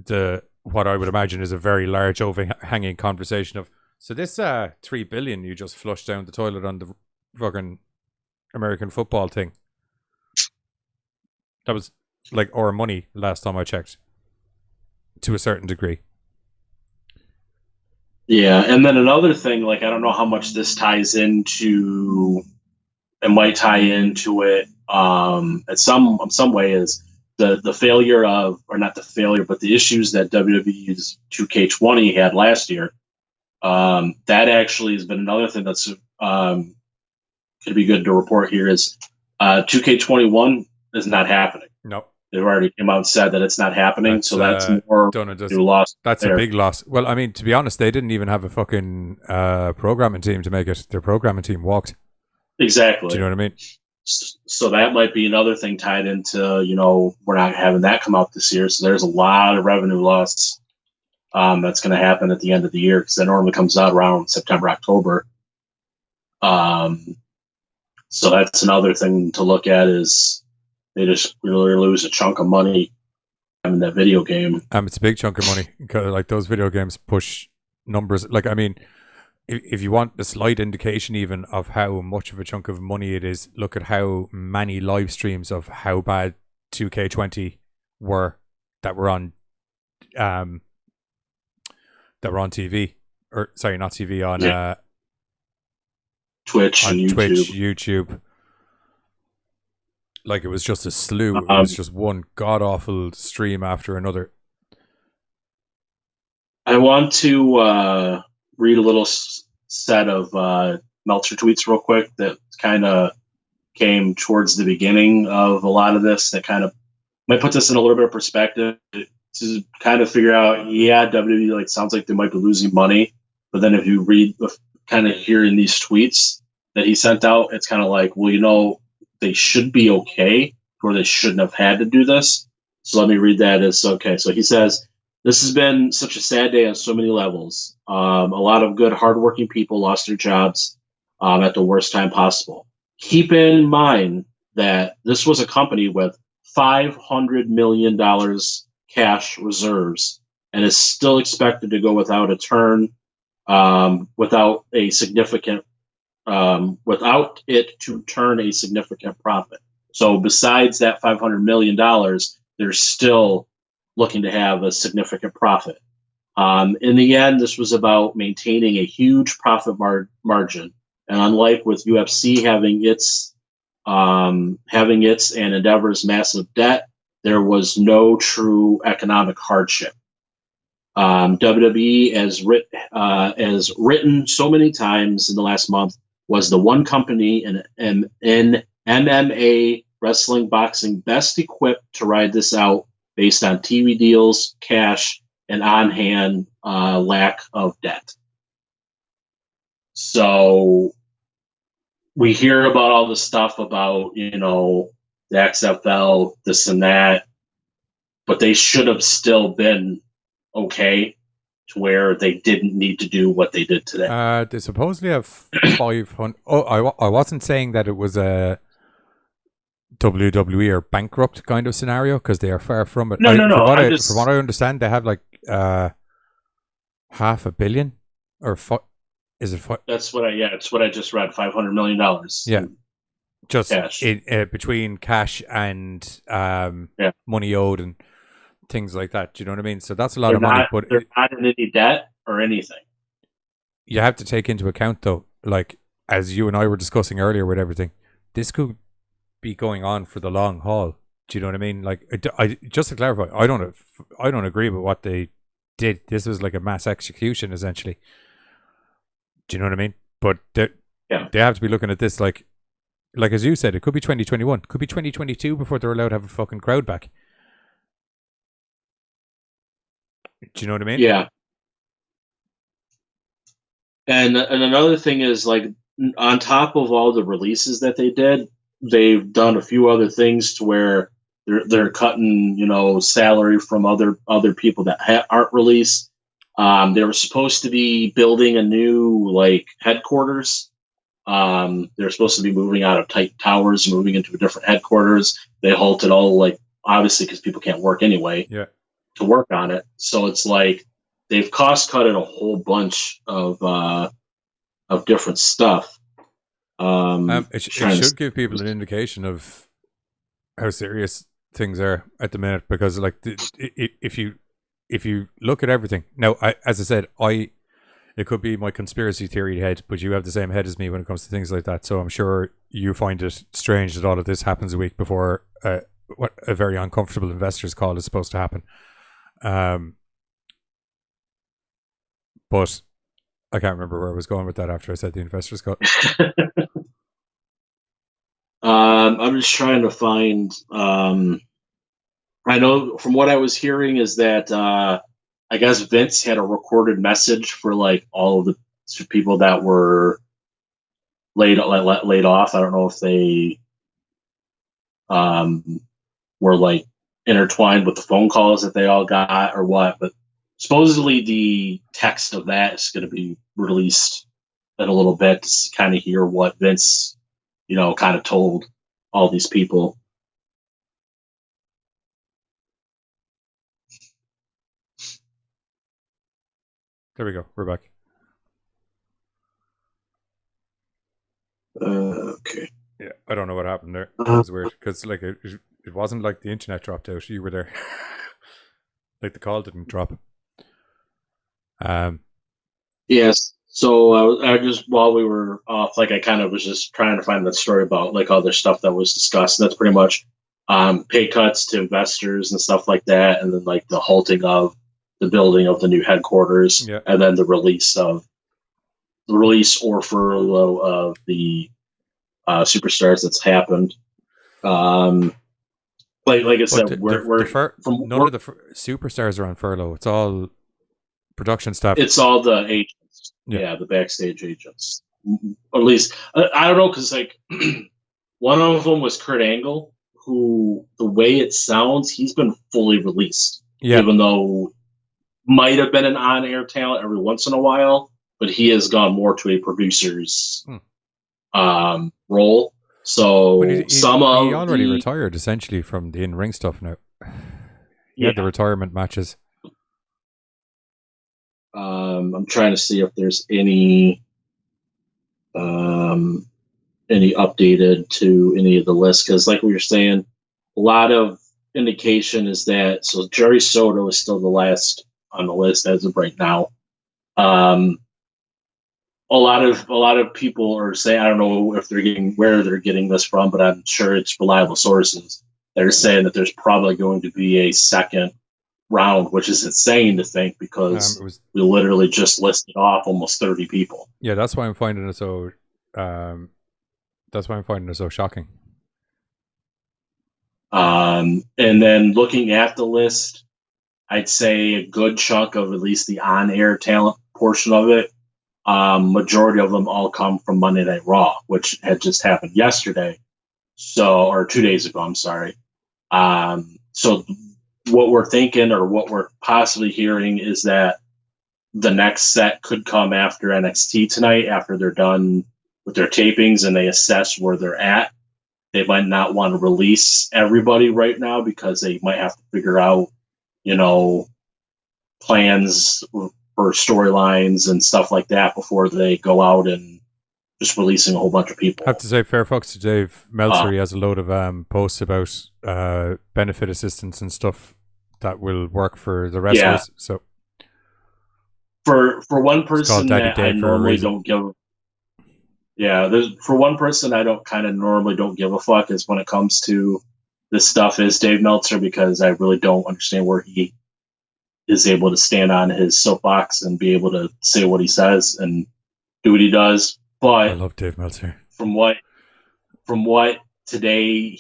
Speaker 1: the what I would imagine is a very large overhanging conversation of, so this $3 billion you just flushed down the toilet on the fucking American football thing. That was like our money last time I checked, to a certain degree.
Speaker 2: Yeah, and then another thing, like I don't know how much this ties into. It might tie into it at some way is the failure of, or not the failure, but the issues that WWE's 2K20 had last year. That actually has been another thing that's could be good to report here is 2K21 is not happening.
Speaker 1: No.
Speaker 2: They've already come out and said that it's not happening, so that's more
Speaker 1: loss. That's there. A big loss. Well, I mean, to be honest, they didn't even have a fucking programming team to make it. Their programming team walked.
Speaker 2: Exactly.
Speaker 1: Do you know what I mean?
Speaker 2: So that might be another thing tied into, we're not having that come out this year. So there's a lot of revenue loss that's going to happen at the end of the year, because that normally comes out around September, October. So that's another thing to look at, is they just really lose a chunk of money in that video game.
Speaker 1: It's a big chunk of money. Like those video games push numbers. Like, I mean, if you want a slight indication even of how much of a chunk of money it is, look at how many live streams of how bad 2K20 were that were on TV, or sorry, not TV, on
Speaker 2: Twitch and
Speaker 1: YouTube. Like, it was just a slew. It was just one god awful stream after another.
Speaker 2: I want to read a little set of Meltzer tweets real quick that kind of came towards the beginning of a lot of this, that kind of might put this in a little bit of perspective to kind of figure out, WWE, like, sounds like they might be losing money, but then if you read kind of hearing these tweets that he sent out, it's kind of like, well, they should be okay, or they shouldn't have had to do this. So let me read that as okay. So he says, "This has been such a sad day on so many levels. A lot of good, hardworking people lost their jobs at the worst time possible. Keep in mind that this was a company with $500 million cash reserves and is still expected to go without a turn, without it to turn a significant profit. So besides that $500 million, they're still looking to have a significant profit. In the end, this was about maintaining a huge profit margin. And unlike with UFC having its and Endeavor's massive debt, there was no true economic hardship. WWE, as written so many times in the last month, was the one company in MMA, wrestling, boxing best equipped to ride this out based on TV deals, cash, and on-hand lack of debt. So we hear about all the stuff about, the XFL, this and that, but they should have still been okay to where they didn't need to do what they did today.
Speaker 1: They supposedly have 500. Oh, I wasn't saying that it was a WWE or bankrupt kind of scenario, because they are far from it.
Speaker 2: No.
Speaker 1: From what I understand, they have like $500 million, or is it?
Speaker 2: That's what it's what I just read. $500 million.
Speaker 1: Yeah, just
Speaker 2: cash.
Speaker 1: Between cash and money owed and things like that. Do you know what I mean? So that's a lot of money, but
Speaker 2: they're not in any debt or anything.
Speaker 1: You have to take into account, though, like as you and I were discussing earlier with everything, this could be going on for the long haul. Do you know what I mean? Like, just to clarify, I don't agree with what they did. This was like a mass execution, essentially. Do you know what I mean? But they have to be looking at this like as you said, it could be 2021, could be 2022 before they're allowed to have a fucking crowd back. Do you know what I mean?
Speaker 2: Yeah. And another thing is, like, on top of all the releases that they did, they've done a few other things to where they're cutting, salary from other people that aren't released. They were supposed to be building a new like headquarters. They're supposed to be moving out of Titan Towers, moving into a different headquarters. They halted all, like, obviously because people can't work anyway,
Speaker 1: Yeah.
Speaker 2: to work on it. So it's like they've cost cutted a whole bunch of different stuff.
Speaker 1: It should give people an indication of how serious things are at the minute, because like if you look at everything now, as I said, it could be my conspiracy theory head, but you have the same head as me when it comes to things like that. So I'm sure you find it strange that all of this happens a week before what a very uncomfortable investors call is supposed to happen. But I can't remember where I was going with that after I said the investors call.
Speaker 2: I'm just trying to find. I know from what I was hearing is that I guess Vince had a recorded message for like all of the people that were laid off. I don't know if they were like intertwined with the phone calls that they all got or what, but supposedly the text of that is going to be released in a little bit to kind of hear what Vince, kind of told all these people.
Speaker 1: There we go. We're back.
Speaker 2: Okay.
Speaker 1: Yeah, I don't know what happened there. That was weird because like it wasn't like the internet dropped out. You were there. Like the call didn't drop.
Speaker 2: Yes. So I just, while we were off, like I kind of was just trying to find that story about like all the stuff that was discussed. And that's pretty much pay cuts to investors and stuff like that, and then like the halting of the building of the new headquarters,
Speaker 1: Yeah.
Speaker 2: and then the release or furlough of the superstars that's happened. Like I said,
Speaker 1: none of the superstars are on furlough. It's all production staff.
Speaker 2: It's all the agents. Yeah, the backstage agents. Or at least I don't know, because like one of them was Kurt Angle, who the way it sounds, he's been fully released.
Speaker 1: Yeah.
Speaker 2: Even though might have been an on-air talent every once in a while, but he has gone more to a producer's role. So
Speaker 1: he already retired essentially from the in-ring stuff now. He had the retirement matches.
Speaker 2: I'm trying to see if there's any updated to any of the lists, because like we were saying, a lot of indication is that Jerry Soto is still the last on the list as of right now. A lot of people are saying, I don't know if where they're getting this from, but I'm sure it's reliable sources. They're saying that there's probably going to be a second round, which is insane to think, because we literally just listed off almost 30 people.
Speaker 1: Yeah, that's why I'm finding it so. That's why I'm finding it so shocking.
Speaker 2: And then looking at the list, I'd say a good chunk of at least the on-air talent portion of it, majority of them all come from Monday Night Raw, which had just happened yesterday, or 2 days ago. I'm sorry. So what we're thinking, or what we're possibly hearing, is that the next set could come after NXT tonight, after they're done with their tapings and they assess where they're at. They might not want to release everybody right now because they might have to figure out, plans for storylines and stuff like that before they go out and just releasing a whole bunch of people.
Speaker 1: I have to say, fair fucks to Dave Meltzer. He has a load of posts about benefit assistance and stuff that will work for the wrestlers.
Speaker 2: Yeah.
Speaker 1: So
Speaker 2: for one person that I normally don't give. Yeah, for one person I normally don't give a fuck is when it comes to this stuff, is Dave Meltzer, because I really don't understand where he is able to stand on his soapbox and be able to say what he says and do what he does. But
Speaker 1: I love Dave Meltzer.
Speaker 2: From what today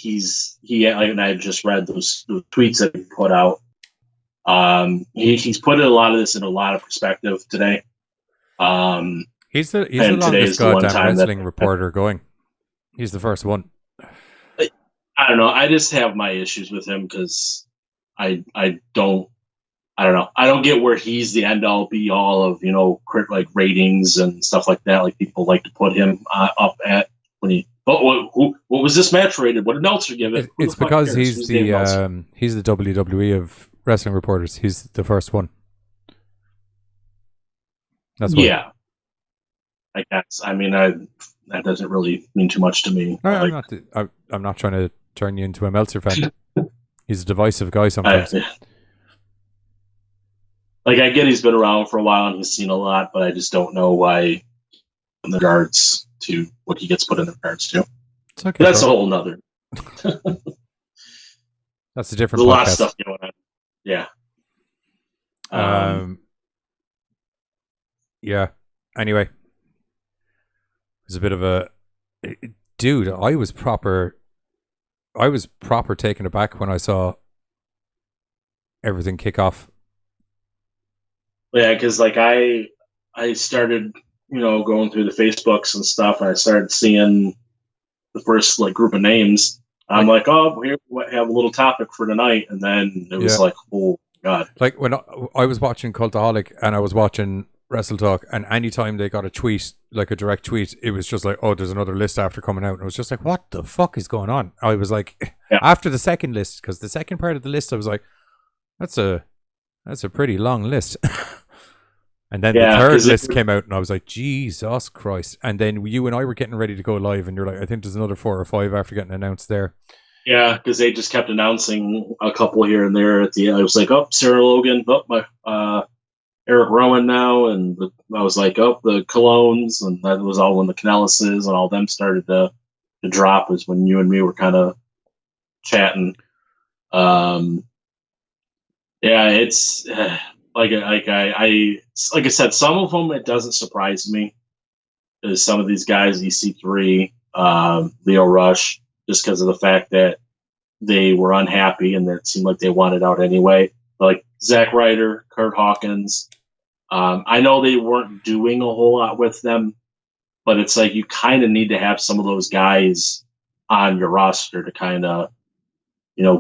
Speaker 2: and I just read those tweets that he put out. He's put a lot of this in a lot of perspective today.
Speaker 1: He's the longest goddamn wrestling reporter going. He's the first one.
Speaker 2: I don't know. I just have my issues with him because I don't I don't know. I don't get where he's the end all be all of like ratings and stuff like that. Like people like to put him up at when he. But what was this match rated? What did Meltzer give it?
Speaker 1: It's because he's the WWE of wrestling reporters. He's the first one. That's why.
Speaker 2: Yeah. I guess. I mean, that doesn't really mean too much to me.
Speaker 1: I'm not trying to turn you into a Meltzer fan. He's a divisive guy sometimes.
Speaker 2: Like, I get he's been around for a while and he's seen a lot, but I just don't know why in regards to what he gets put in regards to.
Speaker 1: It's okay,
Speaker 2: that's a whole nother.
Speaker 1: That's a different
Speaker 2: There's
Speaker 1: podcast.
Speaker 2: A lot of stuff going on. Yeah.
Speaker 1: Yeah. Anyway. It was a bit of a... Dude, I was proper taken aback when I saw everything kick off.
Speaker 2: Yeah, because like I started, going through the Facebooks and stuff, and I started seeing the first like group of names. I'm like, oh, here we have a little topic for tonight, and then it was like, oh god!
Speaker 1: Like when I was watching Cultaholic and I was watching Wrestle Talk, and anytime they got a tweet, like a direct tweet, it was just like, oh, there's another list after coming out, and I was just like, what the fuck is going on? I was like, after the second list, because the second part of the list, I was like, that's a pretty long list. And then the third list came out, and I was like, Jesus Christ. And then you and I were getting ready to go live, and you're like, I think there's another 4 or 5 after getting announced there.
Speaker 2: Yeah, because they just kept announcing a couple here and there at the end. I was like, oh, Sarah Logan, Eric Rowan now, and I was like, oh, the Colognes, and that was all when the Canellises and all them started to drop, is when you and me were kind of chatting. It's... Like I said, some of them, it doesn't surprise me. There's some of these guys, EC3, Leo Rush, just because of the fact that they were unhappy and it seemed like they wanted out anyway. Like Zack Ryder, Kurt Hawkins. I know they weren't doing a whole lot with them, but it's like you kind of need to have some of those guys on your roster to kind of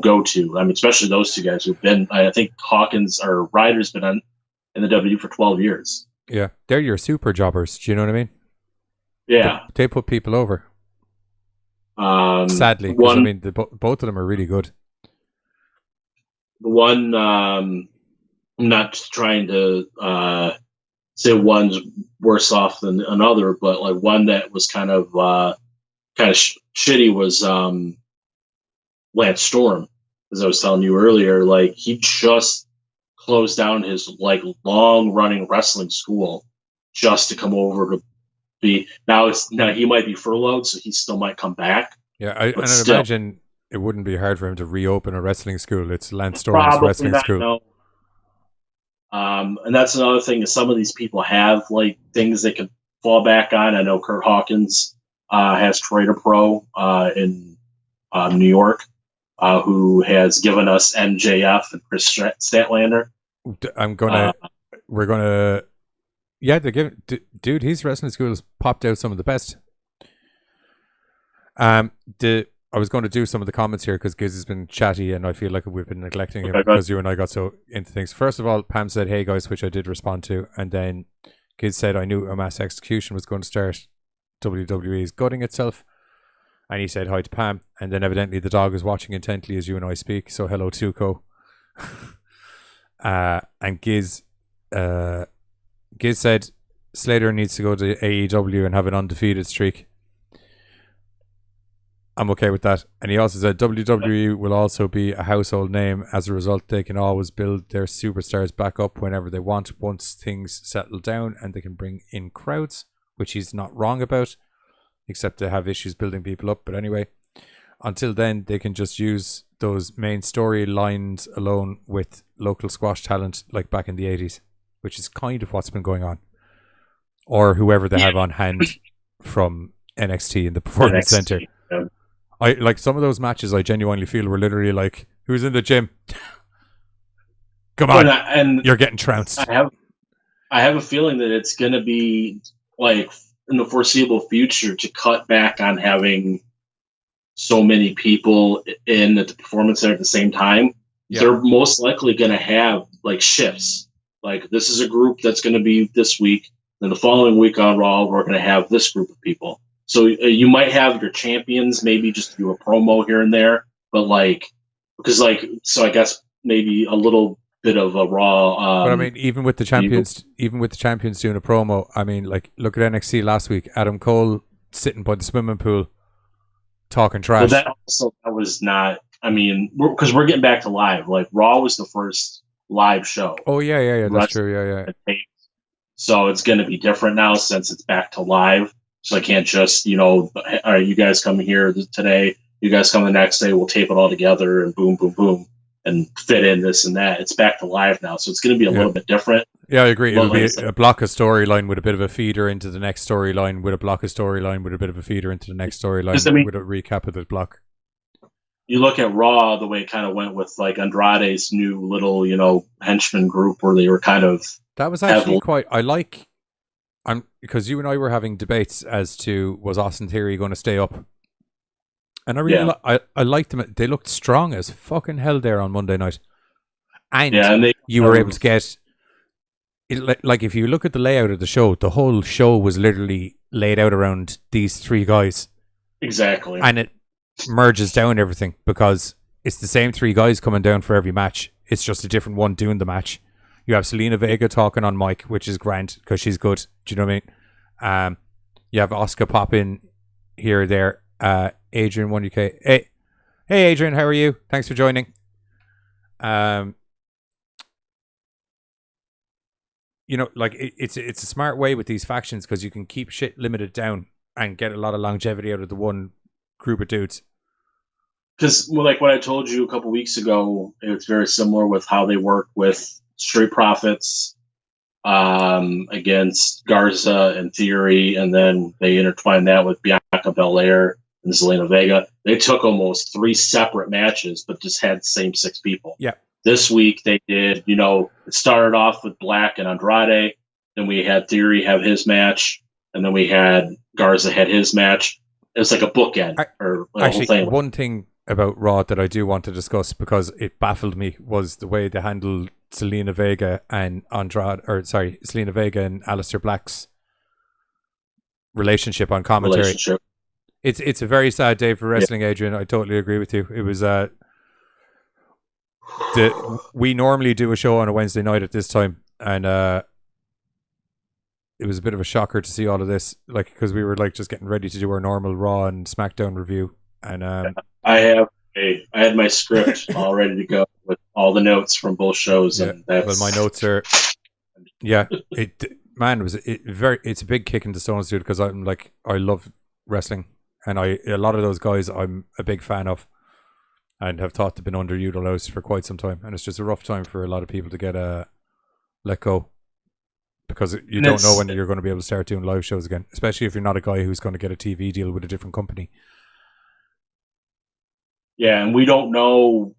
Speaker 2: go to. I mean, especially those two guys who've been, I think Hawkins or Ryder's been in the W for 12 years.
Speaker 1: Yeah. They're your super jobbers. Do you know what I mean?
Speaker 2: Yeah.
Speaker 1: They put people over. Sadly. Because, I mean, both of them are really good.
Speaker 2: The one, I'm not trying to say one's worse off than another, but like one that was kind of shitty was, Lance Storm, as I was telling you earlier, like he just closed down his like long running wrestling school just to come over to be now he might be furloughed, so he still might come back.
Speaker 1: Yeah, I'd imagine it wouldn't be hard for him to reopen a wrestling school. It's Lance Storm's wrestling school.
Speaker 2: No. And that's another thing is some of these people have like things they can fall back on. I know Kurt Hawkins has Trader Pro in New York. Who has given us MJF and Chris Statlander. Dude, his wrestling school has popped out some of the best. I was going to do some of the comments here because Giz has been chatty and I feel like we've been neglecting him because you and I got so into things. First of all, Pam said, hey guys, which I did respond to. And then Giz said, I knew a mass execution was going to start. WWE is gutting itself. And he said hi to Pam, and then evidently the dog is watching intently as you and I speak. So hello, Tuco. And Giz said Slater needs to go to AEW and have an undefeated streak. I'm okay with that. And he also said WWE will also be a household name. As a result, they can always build their superstars back up whenever they want once things settle down and they can bring in crowds, which he's not wrong about. Except they have issues building people up. But anyway, until then, they can just use those main storylines alone with local squash talent like back in the 80s, which is kind of what's been going on. Or whoever they have on hand from NXT in the Performance Center. Yeah. I like some of those matches I genuinely feel were literally like, who's in the gym? Come on, and you're getting trounced. I have a feeling that it's going to be like in the foreseeable future to cut back on having so many people in at the Performance Center at the same time. Yeah. They're most likely going to have like shifts. Like this is a group that's going to be this week. Then the following week on Raw, we're going to have this group of people. So you might have your champions, maybe just do a promo here and there, but like because like so I guess maybe a little bit of a Raw.
Speaker 1: But I mean, even with the champions doing a promo, I mean, like look at NXT last week. Adam Cole sitting by the swimming pool, talking trash.
Speaker 2: But that was not. I mean, because we're getting back to live. Like Raw was the first live show.
Speaker 1: Oh yeah, that's true. Yeah.
Speaker 2: So it's going to be different now since it's back to live. So I can't just, all right, you guys come here today, you guys come the next day, we'll tape it all together and boom, boom, boom, and fit in this and that. It's back to live now, so it's going to be a little bit different.
Speaker 1: Yeah, I agree. It'll be a block of storyline with a bit of a feeder into the next storyline, with a block of storyline with a bit of a feeder into the next storyline, with a recap of the block.
Speaker 2: You look at Raw, the way it kind of went with like Andrade's new little, henchman group where they were kind of...
Speaker 1: That was actually because you and I were having debates as to was Austin Theory going to stay up, and I really I liked them. They looked strong as fucking hell there on Monday night, and you were able to get it. Like if you look at the layout of the show, the whole show was literally laid out around these three guys.
Speaker 2: Exactly,
Speaker 1: and it merges down everything because it's the same three guys coming down for every match. It's just a different one doing the match. You have Selena Vega talking on mic, which is grand because she's good. Do you know what I mean? You have Asuka pop in here or there. Adrian 1UK. Hey Adrian, how are you? Thanks for joining. It's a smart way with these factions because you can keep shit limited down and get a lot of longevity out of the one group of dudes.
Speaker 2: Because, like what I told you a couple weeks ago, it's very similar with how they work with Street Profits against Garza and Theory, and then they intertwined that with Bianca Belair and Zelina Vega. They took almost 3 separate matches, but just had the same 6 people.
Speaker 1: Yeah.
Speaker 2: This week they did, it started off with Black and Andrade, then we had Theory have his match, and then we had Garza had his match. It's like a bookend.
Speaker 1: One thing about Raw that I do want to discuss because it baffled me was the way they handled Selena Vega and Selena Vega and Aleister Black's relationship on commentary. It's a very sad day for wrestling, Adrian. I totally agree with you. It was we normally do a show on a Wednesday night at this time, and it was a bit of a shocker to see all of this, like because we were like just getting ready to do our normal Raw and SmackDown review, and
Speaker 2: I had my script all ready to go with all the notes from both shows, and
Speaker 1: my notes are it's a big kick in the stones, dude, because I'm like I love wrestling, and a lot of those guys I'm a big fan of, and have thought they've been underutilized for quite some time, and it's just a rough time for a lot of people to get let go. Because you don't know when you're going to be able to start doing live shows again, especially if you're not a guy who's going to get a TV deal with a different company.
Speaker 2: Yeah, and we don't know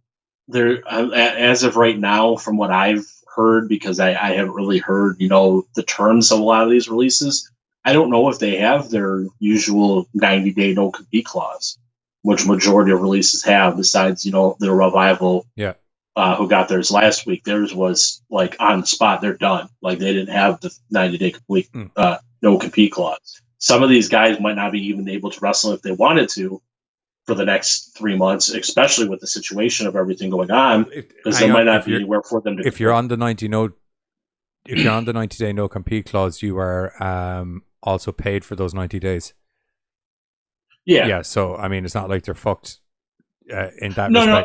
Speaker 2: there as of right now, from what I've heard, because I haven't really heard, the terms of a lot of these releases. I don't know if they have their usual 90-day no compete clause, which majority of releases have. Besides, the Revival.
Speaker 1: Yeah.
Speaker 2: Who got theirs last week. Theirs was like on the spot. They're done. Like they didn't have the 90-day complete no compete clause. Some of these guys might not be even able to wrestle if they wanted to for the next 3 months, especially with the situation of everything going on, because there might not be anywhere for them to.
Speaker 1: If you're on the 90-day no compete clause, you are also paid for those 90 days.
Speaker 2: Yeah.
Speaker 1: Yeah. So I mean, it's not like they're fucked in that.
Speaker 2: No.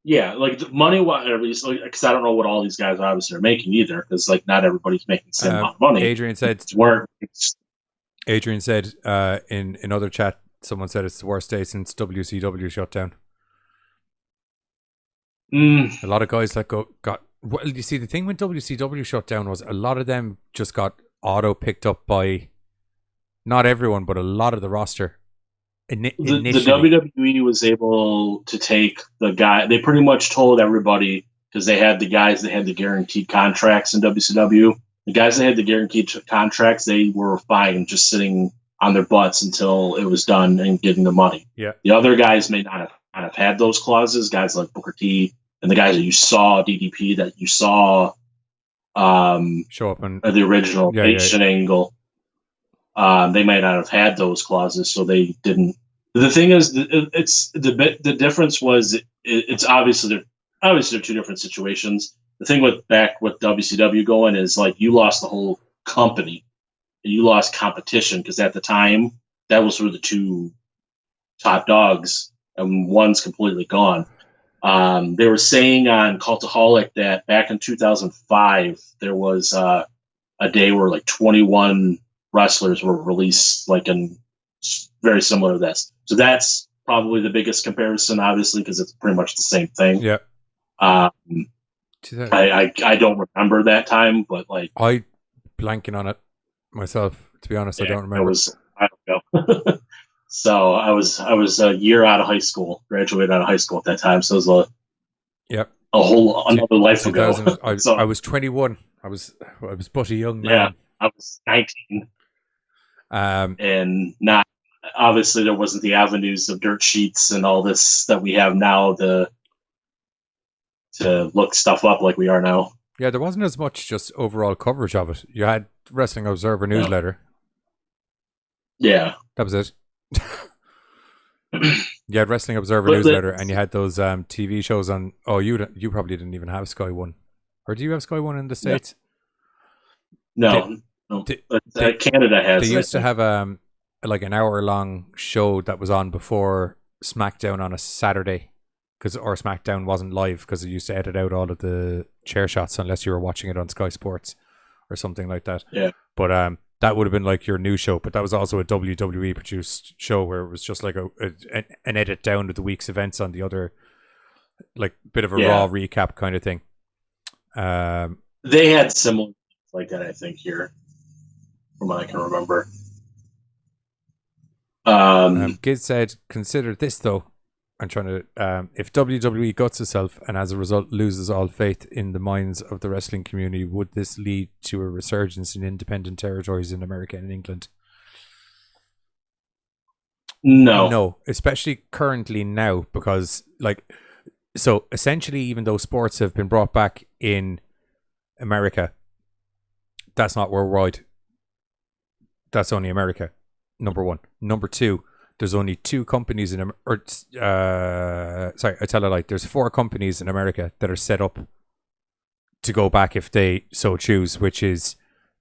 Speaker 2: Yeah, like money-wise, at least, because I don't know what all these guys obviously are making either, because like not everybody's making the same amount of money.
Speaker 1: Adrian said
Speaker 2: it's work.
Speaker 1: Adrian said in another chat, someone said it's the worst day since WCW shut down. A lot of guys that got. Well, you see, the thing when WCW shut down was a lot of them just got auto picked up by, not everyone, but a lot of the roster.
Speaker 2: The WWE was able to take the guy. They pretty much told everybody, because they had the guys that had the guaranteed contracts in WCW. The guys that had the guaranteed contracts, they were fine just sitting on their butts until it was done and getting the money.
Speaker 1: Yeah.
Speaker 2: The other guys may not have had those clauses. Guys like Booker T and the guys that you saw DDP, that you saw
Speaker 1: show up and
Speaker 2: the original Nation Angle, they might not have had those clauses, so they didn't. The thing is, it's the difference was it's obviously they're two different situations. The thing with WCW going is like you lost the whole company, and you lost competition because at the time that was sort of the two top dogs, and one's completely gone. They were saying on Cultaholic that back in 2005 there was a day where like 21 wrestlers were released, like in very similar to this. So that's probably the biggest comparison, obviously, because it's pretty much the same thing.
Speaker 1: Yeah.
Speaker 2: I don't remember that time, but like
Speaker 1: I blanking on it myself. To be honest, I don't remember.
Speaker 2: I don't know. So I was a year out of high school, graduated out of high school at that time. So it was another life ago.
Speaker 1: I was 21. I was but a young man.
Speaker 2: Yeah, I was 19. And not obviously there wasn't the avenues of dirt sheets and all this that we have now to look stuff up like we are now.
Speaker 1: Yeah, there wasn't as much just overall coverage of it. You had Wrestling Observer newsletter.
Speaker 2: Yeah,
Speaker 1: that was it. You had Wrestling Observer newsletter, and you had those TV shows on. Oh, you probably didn't even have Sky One, or do you have Sky One in the States?
Speaker 2: No. Canada has.
Speaker 1: They used to have like an hour-long show that was on before SmackDown on a Saturday, or SmackDown wasn't live because it used to edit out all of the chair shots unless you were watching it on Sky Sports or something like that.
Speaker 2: Yeah.
Speaker 1: But that would have been like your news show, but that was also a WWE produced show where it was just like an edit down of the week's events on the other, like bit of a raw recap kind of thing.
Speaker 2: They had similar like that, I think, here, from what I can remember.
Speaker 1: Giz said, consider this though. I'm trying to, if WWE guts itself and as a result loses all faith in the minds of the wrestling community, would this lead to a resurgence in independent territories in America and England? No, especially currently now, because so essentially, even though sports have been brought back in America, that's not worldwide. That's only America. Number one. Number two, there's only two companies sorry, I tell a lie. There's 4 companies in America that are set up to go back if they so choose, which is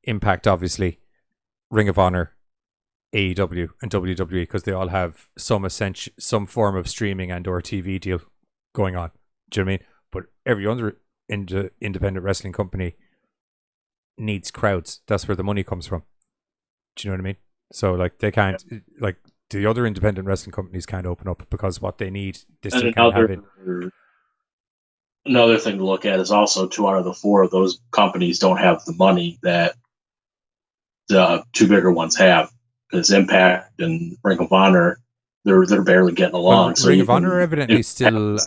Speaker 1: Impact, obviously, Ring of Honor, AEW, and WWE, because they all have some form of streaming and or TV deal going on. Do you know what I mean? But every other independent wrestling company needs crowds. That's where the money comes from. Do you know what I mean? So like they can't like the other independent wrestling companies can't open up because what they need they still can't have it.
Speaker 2: Another thing to look at is also 2 out of the 4 of those companies don't have the money that the 2 bigger ones have, because Impact and Ring of Honor they're barely getting along.
Speaker 1: Well, so Ring of Honor are evidently still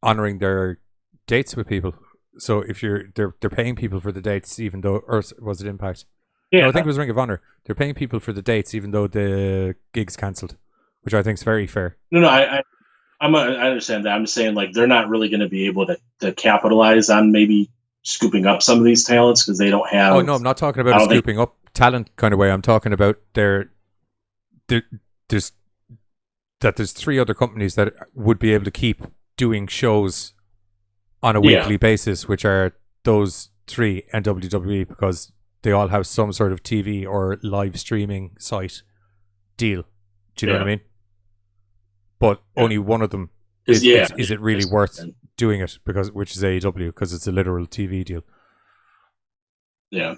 Speaker 1: honoring their dates with people. So if they're paying people for the dates, even though, or was it Impact? Yeah, no, I think it was Ring of Honor. They're paying people for the dates, even though the gig's cancelled, which I think is very fair.
Speaker 2: No, I understand that. I'm just saying, like, they're not really going to be able to capitalize on maybe scooping up some of these talents because they don't have.
Speaker 1: Oh no, I'm not talking about a scooping up talent kind of way. I'm talking about there's 3 other companies that would be able to keep doing shows on a weekly basis, which are those 3 and WWE, because they all have some sort of TV or live streaming site deal. Do you know what I mean? But only one of them is it really worth doing it, which is AEW, because it's a literal TV deal.
Speaker 2: Yeah,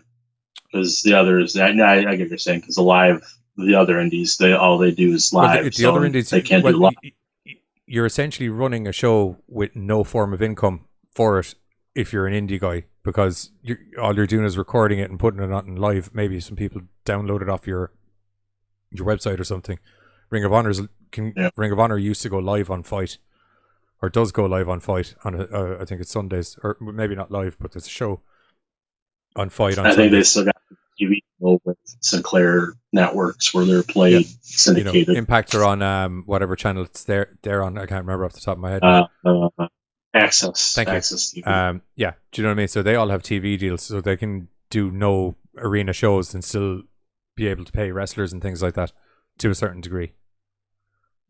Speaker 2: because the others, I get what you're saying, because the other indies, all they do is live.
Speaker 1: Well, the other indies,
Speaker 2: they can't do live.
Speaker 1: You're essentially running a show with no form of income for it if you're an indie guy, because all you're doing is recording it and putting it on live. Maybe some people download it off your website or something. Ring of Honor used to go live on Fight, or does go live on Fight on I think it's Sundays, or maybe not live, but there's a show on Fight on Sundays.
Speaker 2: Think they still got TV with Sinclair networks where they're
Speaker 1: Yeah.
Speaker 2: played syndicated.
Speaker 1: Impact are on whatever channel it's they're on. I can't remember off the top of my head.
Speaker 2: Access.
Speaker 1: Thank you.
Speaker 2: Access TV.
Speaker 1: Yeah. Do you know what I mean? So they all have TV deals, so they can do no arena shows and still be able to pay wrestlers and things like that to a certain degree.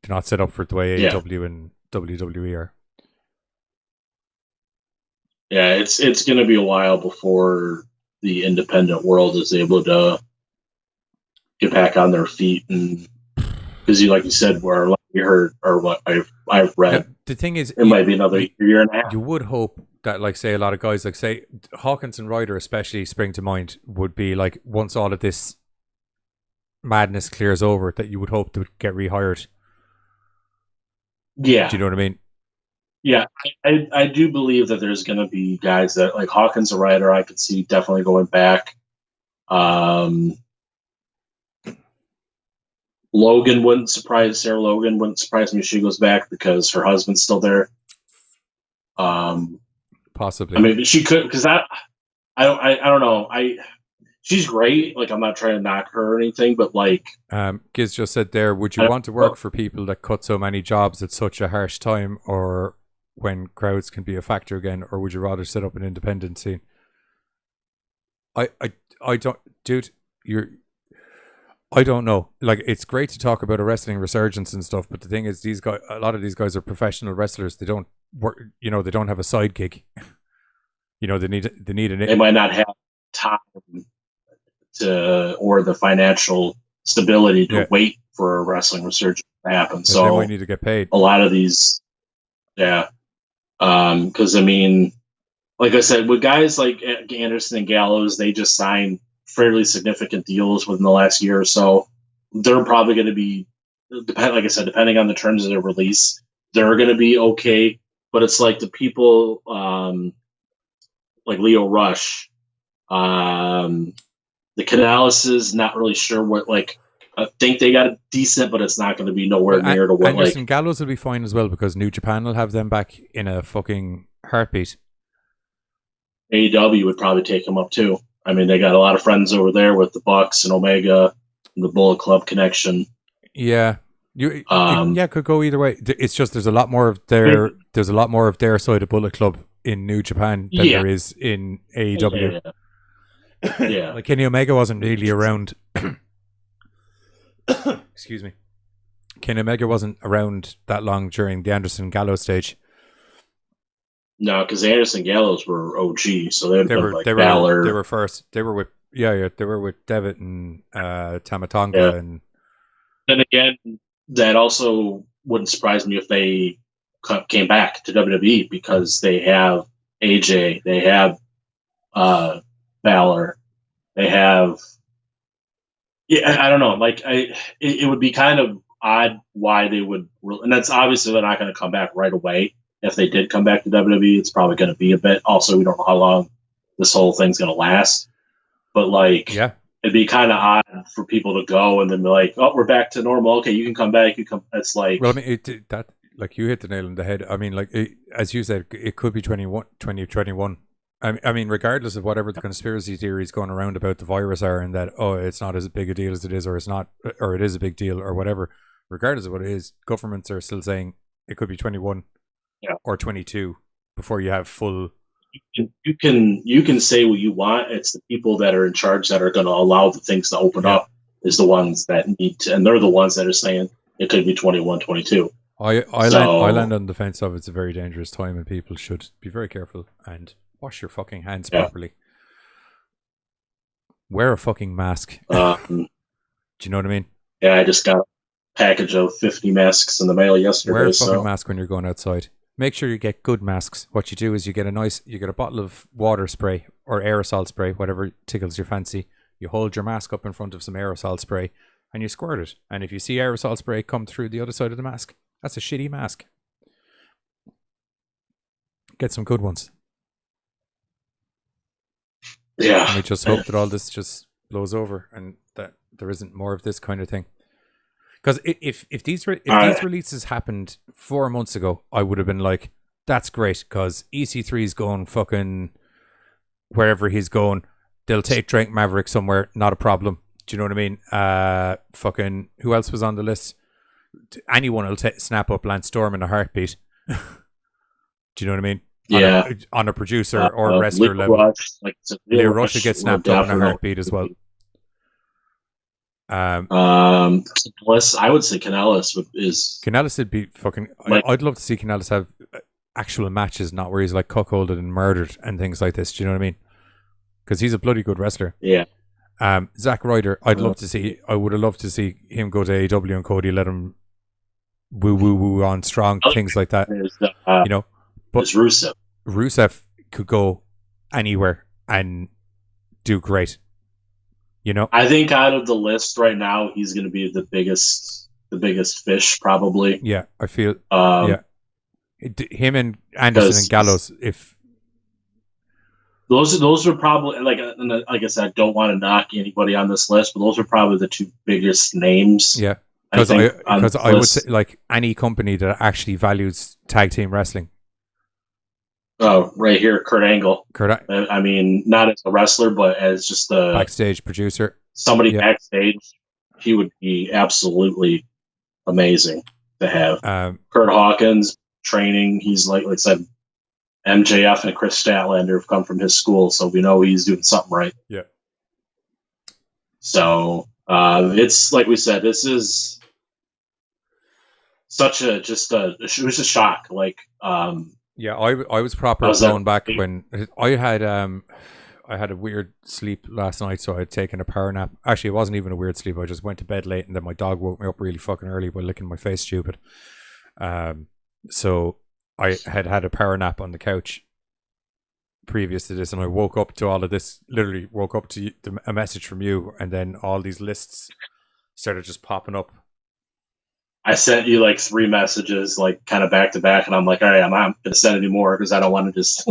Speaker 1: They're not set up for it the way AEW and WWE are.
Speaker 2: Yeah, it's going to be a while before the independent world is able to get back on their feet, and because like you said, where we heard or what I've read.
Speaker 1: Yeah, the thing is,
Speaker 2: it might be another year and a half.
Speaker 1: You would hope that, like, say, a lot of guys, like, say, Hawkins and Ryder especially spring to mind, would be like, once all of this madness clears over, that you would hope to get rehired.
Speaker 2: Yeah.
Speaker 1: Do you know what I mean?
Speaker 2: Yeah, I do believe that there's going to be guys that, like Hawkins and Ryder, I could see definitely going back. Logan wouldn't surprise Sarah Logan wouldn't surprise me if she goes back because her husband's still there.
Speaker 1: Possibly.
Speaker 2: I mean, she could, because I don't know. She's great. Like, I'm not trying to knock her or anything, but like,
Speaker 1: Giz just said there, would you want to work for people that cut so many jobs at such a harsh time, or when crowds can be a factor again, or would you rather set up an independent scene? I don't, dude. I don't know. Like, it's great to talk about a wrestling resurgence and stuff, but the thing is, these guys, a lot of these guys are professional wrestlers. They don't work. They don't have a side gig. They need an.
Speaker 2: They might not have time or the financial stability to wait for a wrestling resurgence to happen. So
Speaker 1: they might need to get paid.
Speaker 2: A lot of these, because I mean, like I said, with guys like Anderson and Gallows, they just signed fairly significant deals within the last year or so. They're probably going to be, like I said, depending on the terms of their release, they're going to be okay. But it's like the people like Leo Rush, the Canales, not really sure what, like, I think they got a decent, but it's not going to be nowhere near to what
Speaker 1: Anderson Gallows will be fine as well, because New Japan will have them back in a fucking heartbeat.
Speaker 2: AEW would probably take them up too. I mean, they got a lot of friends over there with the Bucks and Omega and the Bullet Club connection.
Speaker 1: Yeah. It could go either way. It's just there's a lot more of their side of Bullet Club in New Japan than there is in AEW.
Speaker 2: Yeah.
Speaker 1: Like, Kenny Omega wasn't really around. Excuse me. Kenny Omega wasn't around that long during the Anderson Gallows stage.
Speaker 2: No, because Anderson Gallows were OG, so they were
Speaker 1: Balor. They were first. They were with they were with Devitt and Tamatonga, and
Speaker 2: then again, that also wouldn't surprise me if they came back to WWE, because they have AJ, they have Balor, they have I don't know, like it would be kind of odd why they would, and that's obviously they're not going to come back right away. If they did come back to WWE, it's probably going to be a bit. Also, we don't know how long this whole thing's going to last. But, like, it'd be kind of odd for people to go and then be like, "Oh, we're back to normal. Okay, you can come back. You come." It's like,
Speaker 1: well, I mean, that, like, you hit the nail on the head. I mean, like, as you said, it could be 2021. I mean, regardless of whatever the conspiracy theories going around about the virus are, and that it's not as big a deal as it is, or it's not, or it is a big deal, or whatever. Regardless of what it is, governments are still saying it could be 21. Or 22 before you have full.
Speaker 2: You can say what you want. It's the people that are in charge that are going to allow the things to open up is the ones that need to, and they're the ones that are saying it could be 21, 22.
Speaker 1: I land on the fence of it's a very dangerous time, and people should be very careful and wash your fucking hands properly. Wear a fucking mask. Do you know what I mean?
Speaker 2: Yeah, I just got a package of 50 masks in the mail yesterday.
Speaker 1: Wear a fucking mask when you're going outside. Make sure you get good masks. What you do is you get a bottle of water spray or aerosol spray, whatever tickles your fancy. You hold your mask up in front of some aerosol spray and you squirt it. And if you see aerosol spray come through the other side of the mask, that's a shitty mask. Get some good ones.
Speaker 2: Yeah.
Speaker 1: And we just hope that all this just blows over and that there isn't more of this kind of thing. Because if these releases happened 4 months ago, I would have been like, that's great, because EC3 is going fucking wherever he's going. They'll take Drake Maverick somewhere, not a problem. Do you know what I mean? Fucking who else was on the list? Anyone will snap up Lance Storm in a heartbeat. Do you know what I mean?
Speaker 2: Yeah.
Speaker 1: On a producer or wrestler
Speaker 2: Leo
Speaker 1: level.
Speaker 2: Rush, like
Speaker 1: Leo Rush will get snapped up in a heartbeat as well.
Speaker 2: Canellis, I would say Canellis
Speaker 1: Canellis would be fucking.
Speaker 2: Like,
Speaker 1: I'd love to see Canellis have actual matches, not where he's like cuckolded and murdered and things like this. Do you know what I mean? Because he's a bloody good wrestler.
Speaker 2: Yeah.
Speaker 1: Zack Ryder, I would have loved to see him go to AEW and Cody let him woo on strong, things like that. You know, but Rusev could go anywhere and do great. You know,
Speaker 2: I think out of the list right now, he's going to be the biggest fish, probably.
Speaker 1: Yeah, I feel. Him and Anderson and Gallows. If
Speaker 2: those are probably like I said, I don't want to knock anybody on this list, but those are probably the two biggest names.
Speaker 1: Yeah, because I would say like any company that actually values tag team wrestling.
Speaker 2: Oh, right here, Kurt Angle. I mean, not as a wrestler, but as just a
Speaker 1: backstage producer.
Speaker 2: Somebody backstage, he would be absolutely amazing to have. Kurt Hawkins training. He's like I said, MJF and Chris Statlander have come from his school, so we know he's doing something right.
Speaker 1: Yeah.
Speaker 2: So it's like we said, this is such it was a shock. Like.
Speaker 1: Yeah, I was proper blown back when I had a weird sleep last night, so I had taken a power nap. Actually, it wasn't even a weird sleep. I just went to bed late, and then my dog woke me up really fucking early by licking my face stupid. So I had a power nap on the couch previous to this, and I woke up to all of this. Literally woke up to a message from you, and then all these lists started just popping up.
Speaker 2: I sent you like 3 messages, like kind of back to back, and I'm like, all right, I'm not going to send any more because I don't want to just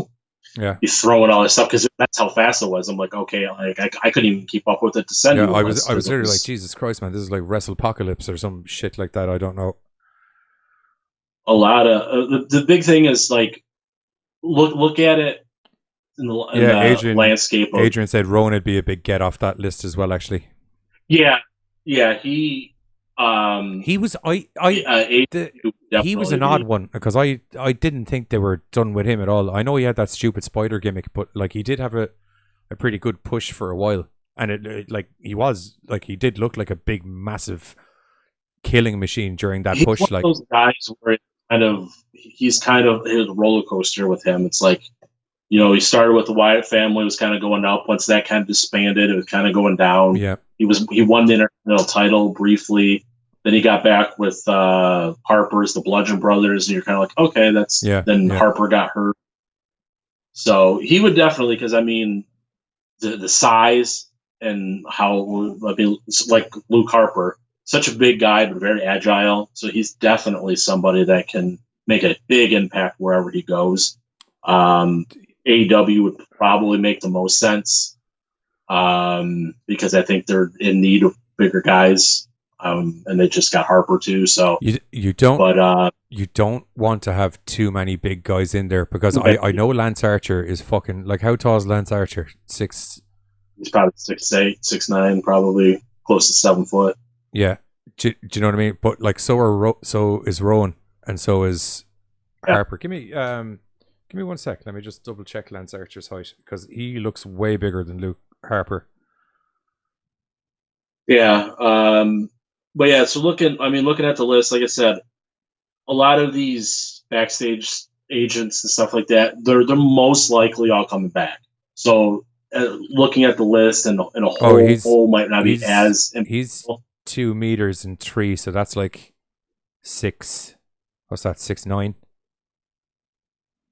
Speaker 2: be throwing all this stuff because that's how fast it was. I'm like, okay, like I couldn't even keep up with it to send you.
Speaker 1: I was literally like, Jesus Christ, man, this is like WrestlePocalypse or some shit like that. I don't know.
Speaker 2: A lot of the big thing is like look at it in the
Speaker 1: Adrian,
Speaker 2: landscape.
Speaker 1: Adrian said Rowan would be a big get off that list as well. Actually,
Speaker 2: he
Speaker 1: was he was an odd one because I didn't think they were done with him at all. I know he had that stupid spider gimmick, but like he did have a pretty good push for a while, and it like he did look like a big massive killing machine during that push.
Speaker 2: One
Speaker 1: like
Speaker 2: of those guys where he's kind of his roller coaster with him. It's like, you know, he started with the Wyatt family, was kind of going up. Once that kind of disbanded, it was kind of going down.
Speaker 1: Yeah.
Speaker 2: He won the Intercontinental title briefly. Then he got back with Harper's, the Bludgeon Brothers, and you're kind of like, okay, Then Harper got hurt. So he would definitely, because I mean, the size and how, I mean, like Luke Harper, such a big guy, but very agile. So he's definitely somebody that can make a big impact wherever he goes. AEW would probably make the most sense because I think they're in need of bigger guys, and they just got Harper too. So
Speaker 1: you don't want to have too many big guys in there because I know Lance Archer is fucking like, how tall is Lance Archer? 6.
Speaker 2: He's probably 6'8", 6'9", probably close to 7 foot.
Speaker 1: Yeah, do you know what I mean? But like, so is Rowan, and so is Harper. Give me 1 sec. Let me just double check Lance Archer's height because he looks way bigger than Luke Harper.
Speaker 2: Yeah, but yeah. So looking at the list, like I said, a lot of these backstage agents and stuff like that, they're most likely all coming back. So looking at the list and a whole might not be as impactful.
Speaker 1: He's 2 meters and 3, so that's like 6. What's that? 6'9".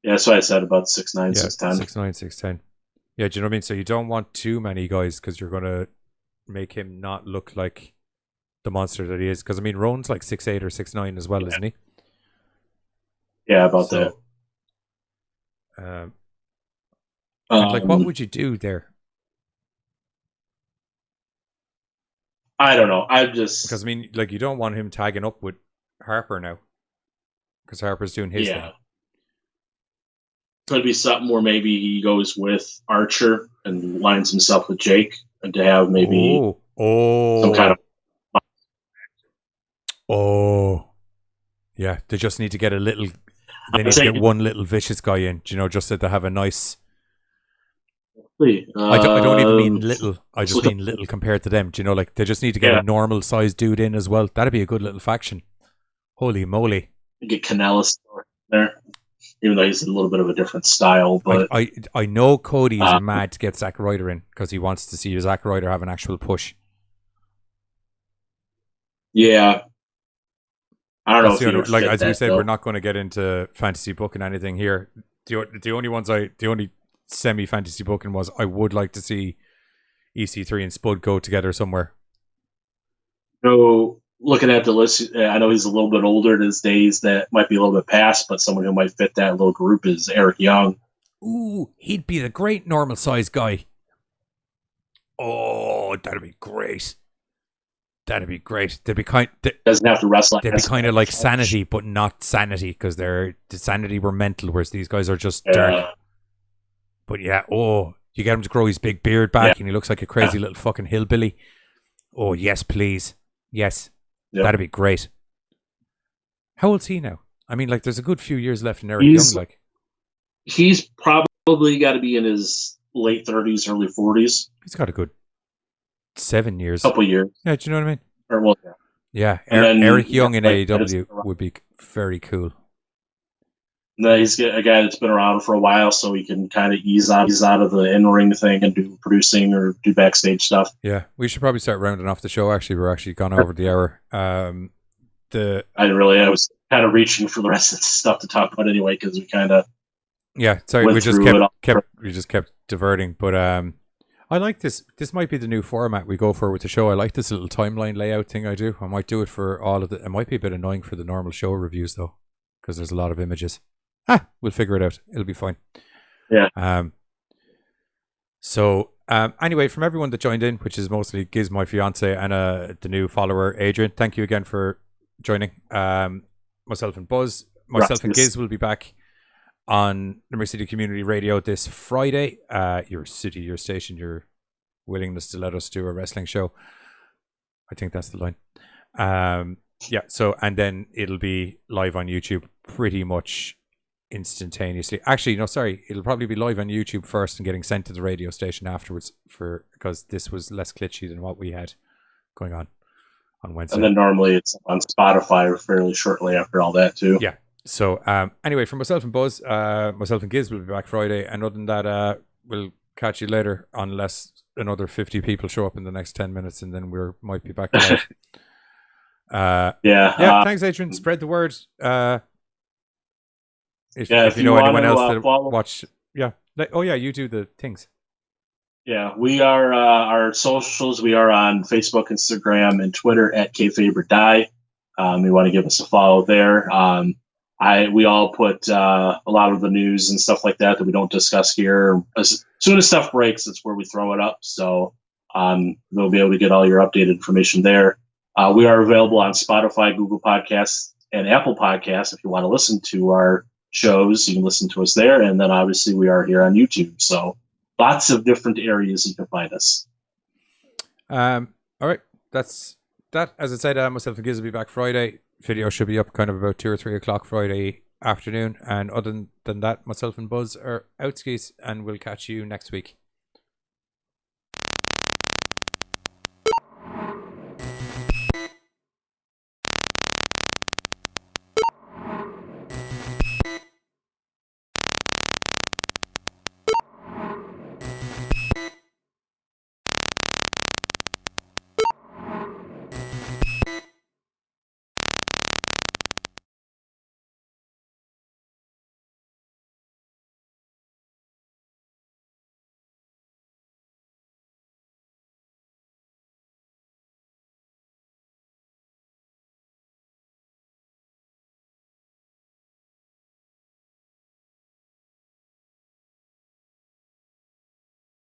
Speaker 2: Yeah, that's what I said about 6'9", 6'10".
Speaker 1: 6'9", 6'10". Yeah, do you know what I mean? So you don't want too many guys because you're going to make him not look like the monster that he is. Because, I mean, Rowan's like 6'8" or 6'9" as well, isn't he?
Speaker 2: Yeah, about that.
Speaker 1: Like, what would you do there?
Speaker 2: I don't know. Because,
Speaker 1: I mean, like, you don't want him tagging up with Harper now. Because Harper's doing his thing.
Speaker 2: Could be something where maybe he goes with Archer and lines himself with Jake, and to have maybe some kind of
Speaker 1: yeah. They just need to get a little. They need to get one little vicious guy in, just so they have a nice. I don't even mean little. I just mean little compared to them. Like they just need to get a normal sized dude in as well. That'd be a good little faction. Holy moly!
Speaker 2: Get Canellis there, even though he's a little bit of a different style. But
Speaker 1: I know Cody is mad to get Zack Ryder in because he wants to see Zack Ryder have an actual push.
Speaker 2: Yeah. I don't know if
Speaker 1: like as we said, we're not going to get into fantasy booking anything here. The only semi fantasy booking was I would like to see EC3 and Spud go together somewhere.
Speaker 2: So looking at the list, I know he's a little bit older in his days. That might be a little bit past, but someone who might fit that little group is Eric Young.
Speaker 1: Ooh, he'd be the great normal size guy. Oh, that'd be great. That'd be great. They'd be
Speaker 2: doesn't have to wrestle.
Speaker 1: They'd be kind of like Sanity, but not Sanity, because the Sanity were mental, whereas these guys are just dark. But yeah, you get him to grow his big beard back, and he looks like a crazy little fucking hillbilly. Oh yes, please, yes, that'd be great. How old's he now? I mean, like, there's a good few years left in Eric Young. Like,
Speaker 2: he's probably got to be in his late 30s, early 40s.
Speaker 1: He's got a good 7 years.
Speaker 2: Couple years.
Speaker 1: Yeah, do you know what I mean?
Speaker 2: Or, well,
Speaker 1: yeah. Eric Young in AEW would be very cool.
Speaker 2: No, he's a guy that's been around for a while, so he can kind of ease out of the in-ring thing and do producing or do backstage stuff.
Speaker 1: Yeah, we should probably start rounding off the show. Actually, we're actually gone over the hour. I
Speaker 2: was kind of reaching for the rest of the stuff to talk about anyway, because we kind of
Speaker 1: we just kept diverting. But I like this. This might be the new format we go for with the show. I like this little timeline layout thing I do. I might do it for all of it. It might be a bit annoying for the normal show reviews though, because there's a lot of images. We'll figure it out. It'll be fine.
Speaker 2: Yeah.
Speaker 1: Anyway, from everyone that joined in, which is mostly Giz, my fiance, and the new follower Adrian, thank you again for joining. Myself and Buzz, and Giz will be back on Limerick City Community Radio this Friday. Your city, your station, your willingness to let us do a wrestling show. I think that's the line. And then it'll be live on YouTube pretty much instantaneously. Actually, no, sorry. It'll probably be live on YouTube first and getting sent to the radio station afterwards, because this was less glitchy than what we had going on Wednesday.
Speaker 2: And then normally it's on Spotify fairly shortly after all that too.
Speaker 1: Yeah. So anyway, for myself and Buzz, myself and Giz will be back Friday. And other than that, we'll catch you later, unless another 50 people show up in the next 10 minutes, and then we might be back live. Thanks, Adrian. Spread the word. If you know anyone else that watch, you do the things.
Speaker 2: Yeah, we are our socials. We are on Facebook, Instagram, and Twitter at Kayfabe Or Die. You want to give us a follow there. We all put a lot of the news and stuff like that we don't discuss here. As soon as stuff breaks, that's where we throw it up. So they'll be able to get all your updated information there. We are available on Spotify, Google Podcasts, and Apple Podcasts. If you want to listen to our shows, you can listen to us there. And then obviously we are here on YouTube. So lots of different areas you can find us.
Speaker 1: All right. That's that. As I said, myself and Giz will be back Friday. Video should be up kind of about 2 or 3 o'clock Friday afternoon. And other than that, myself and Buzz are out skis, and we'll catch you next week.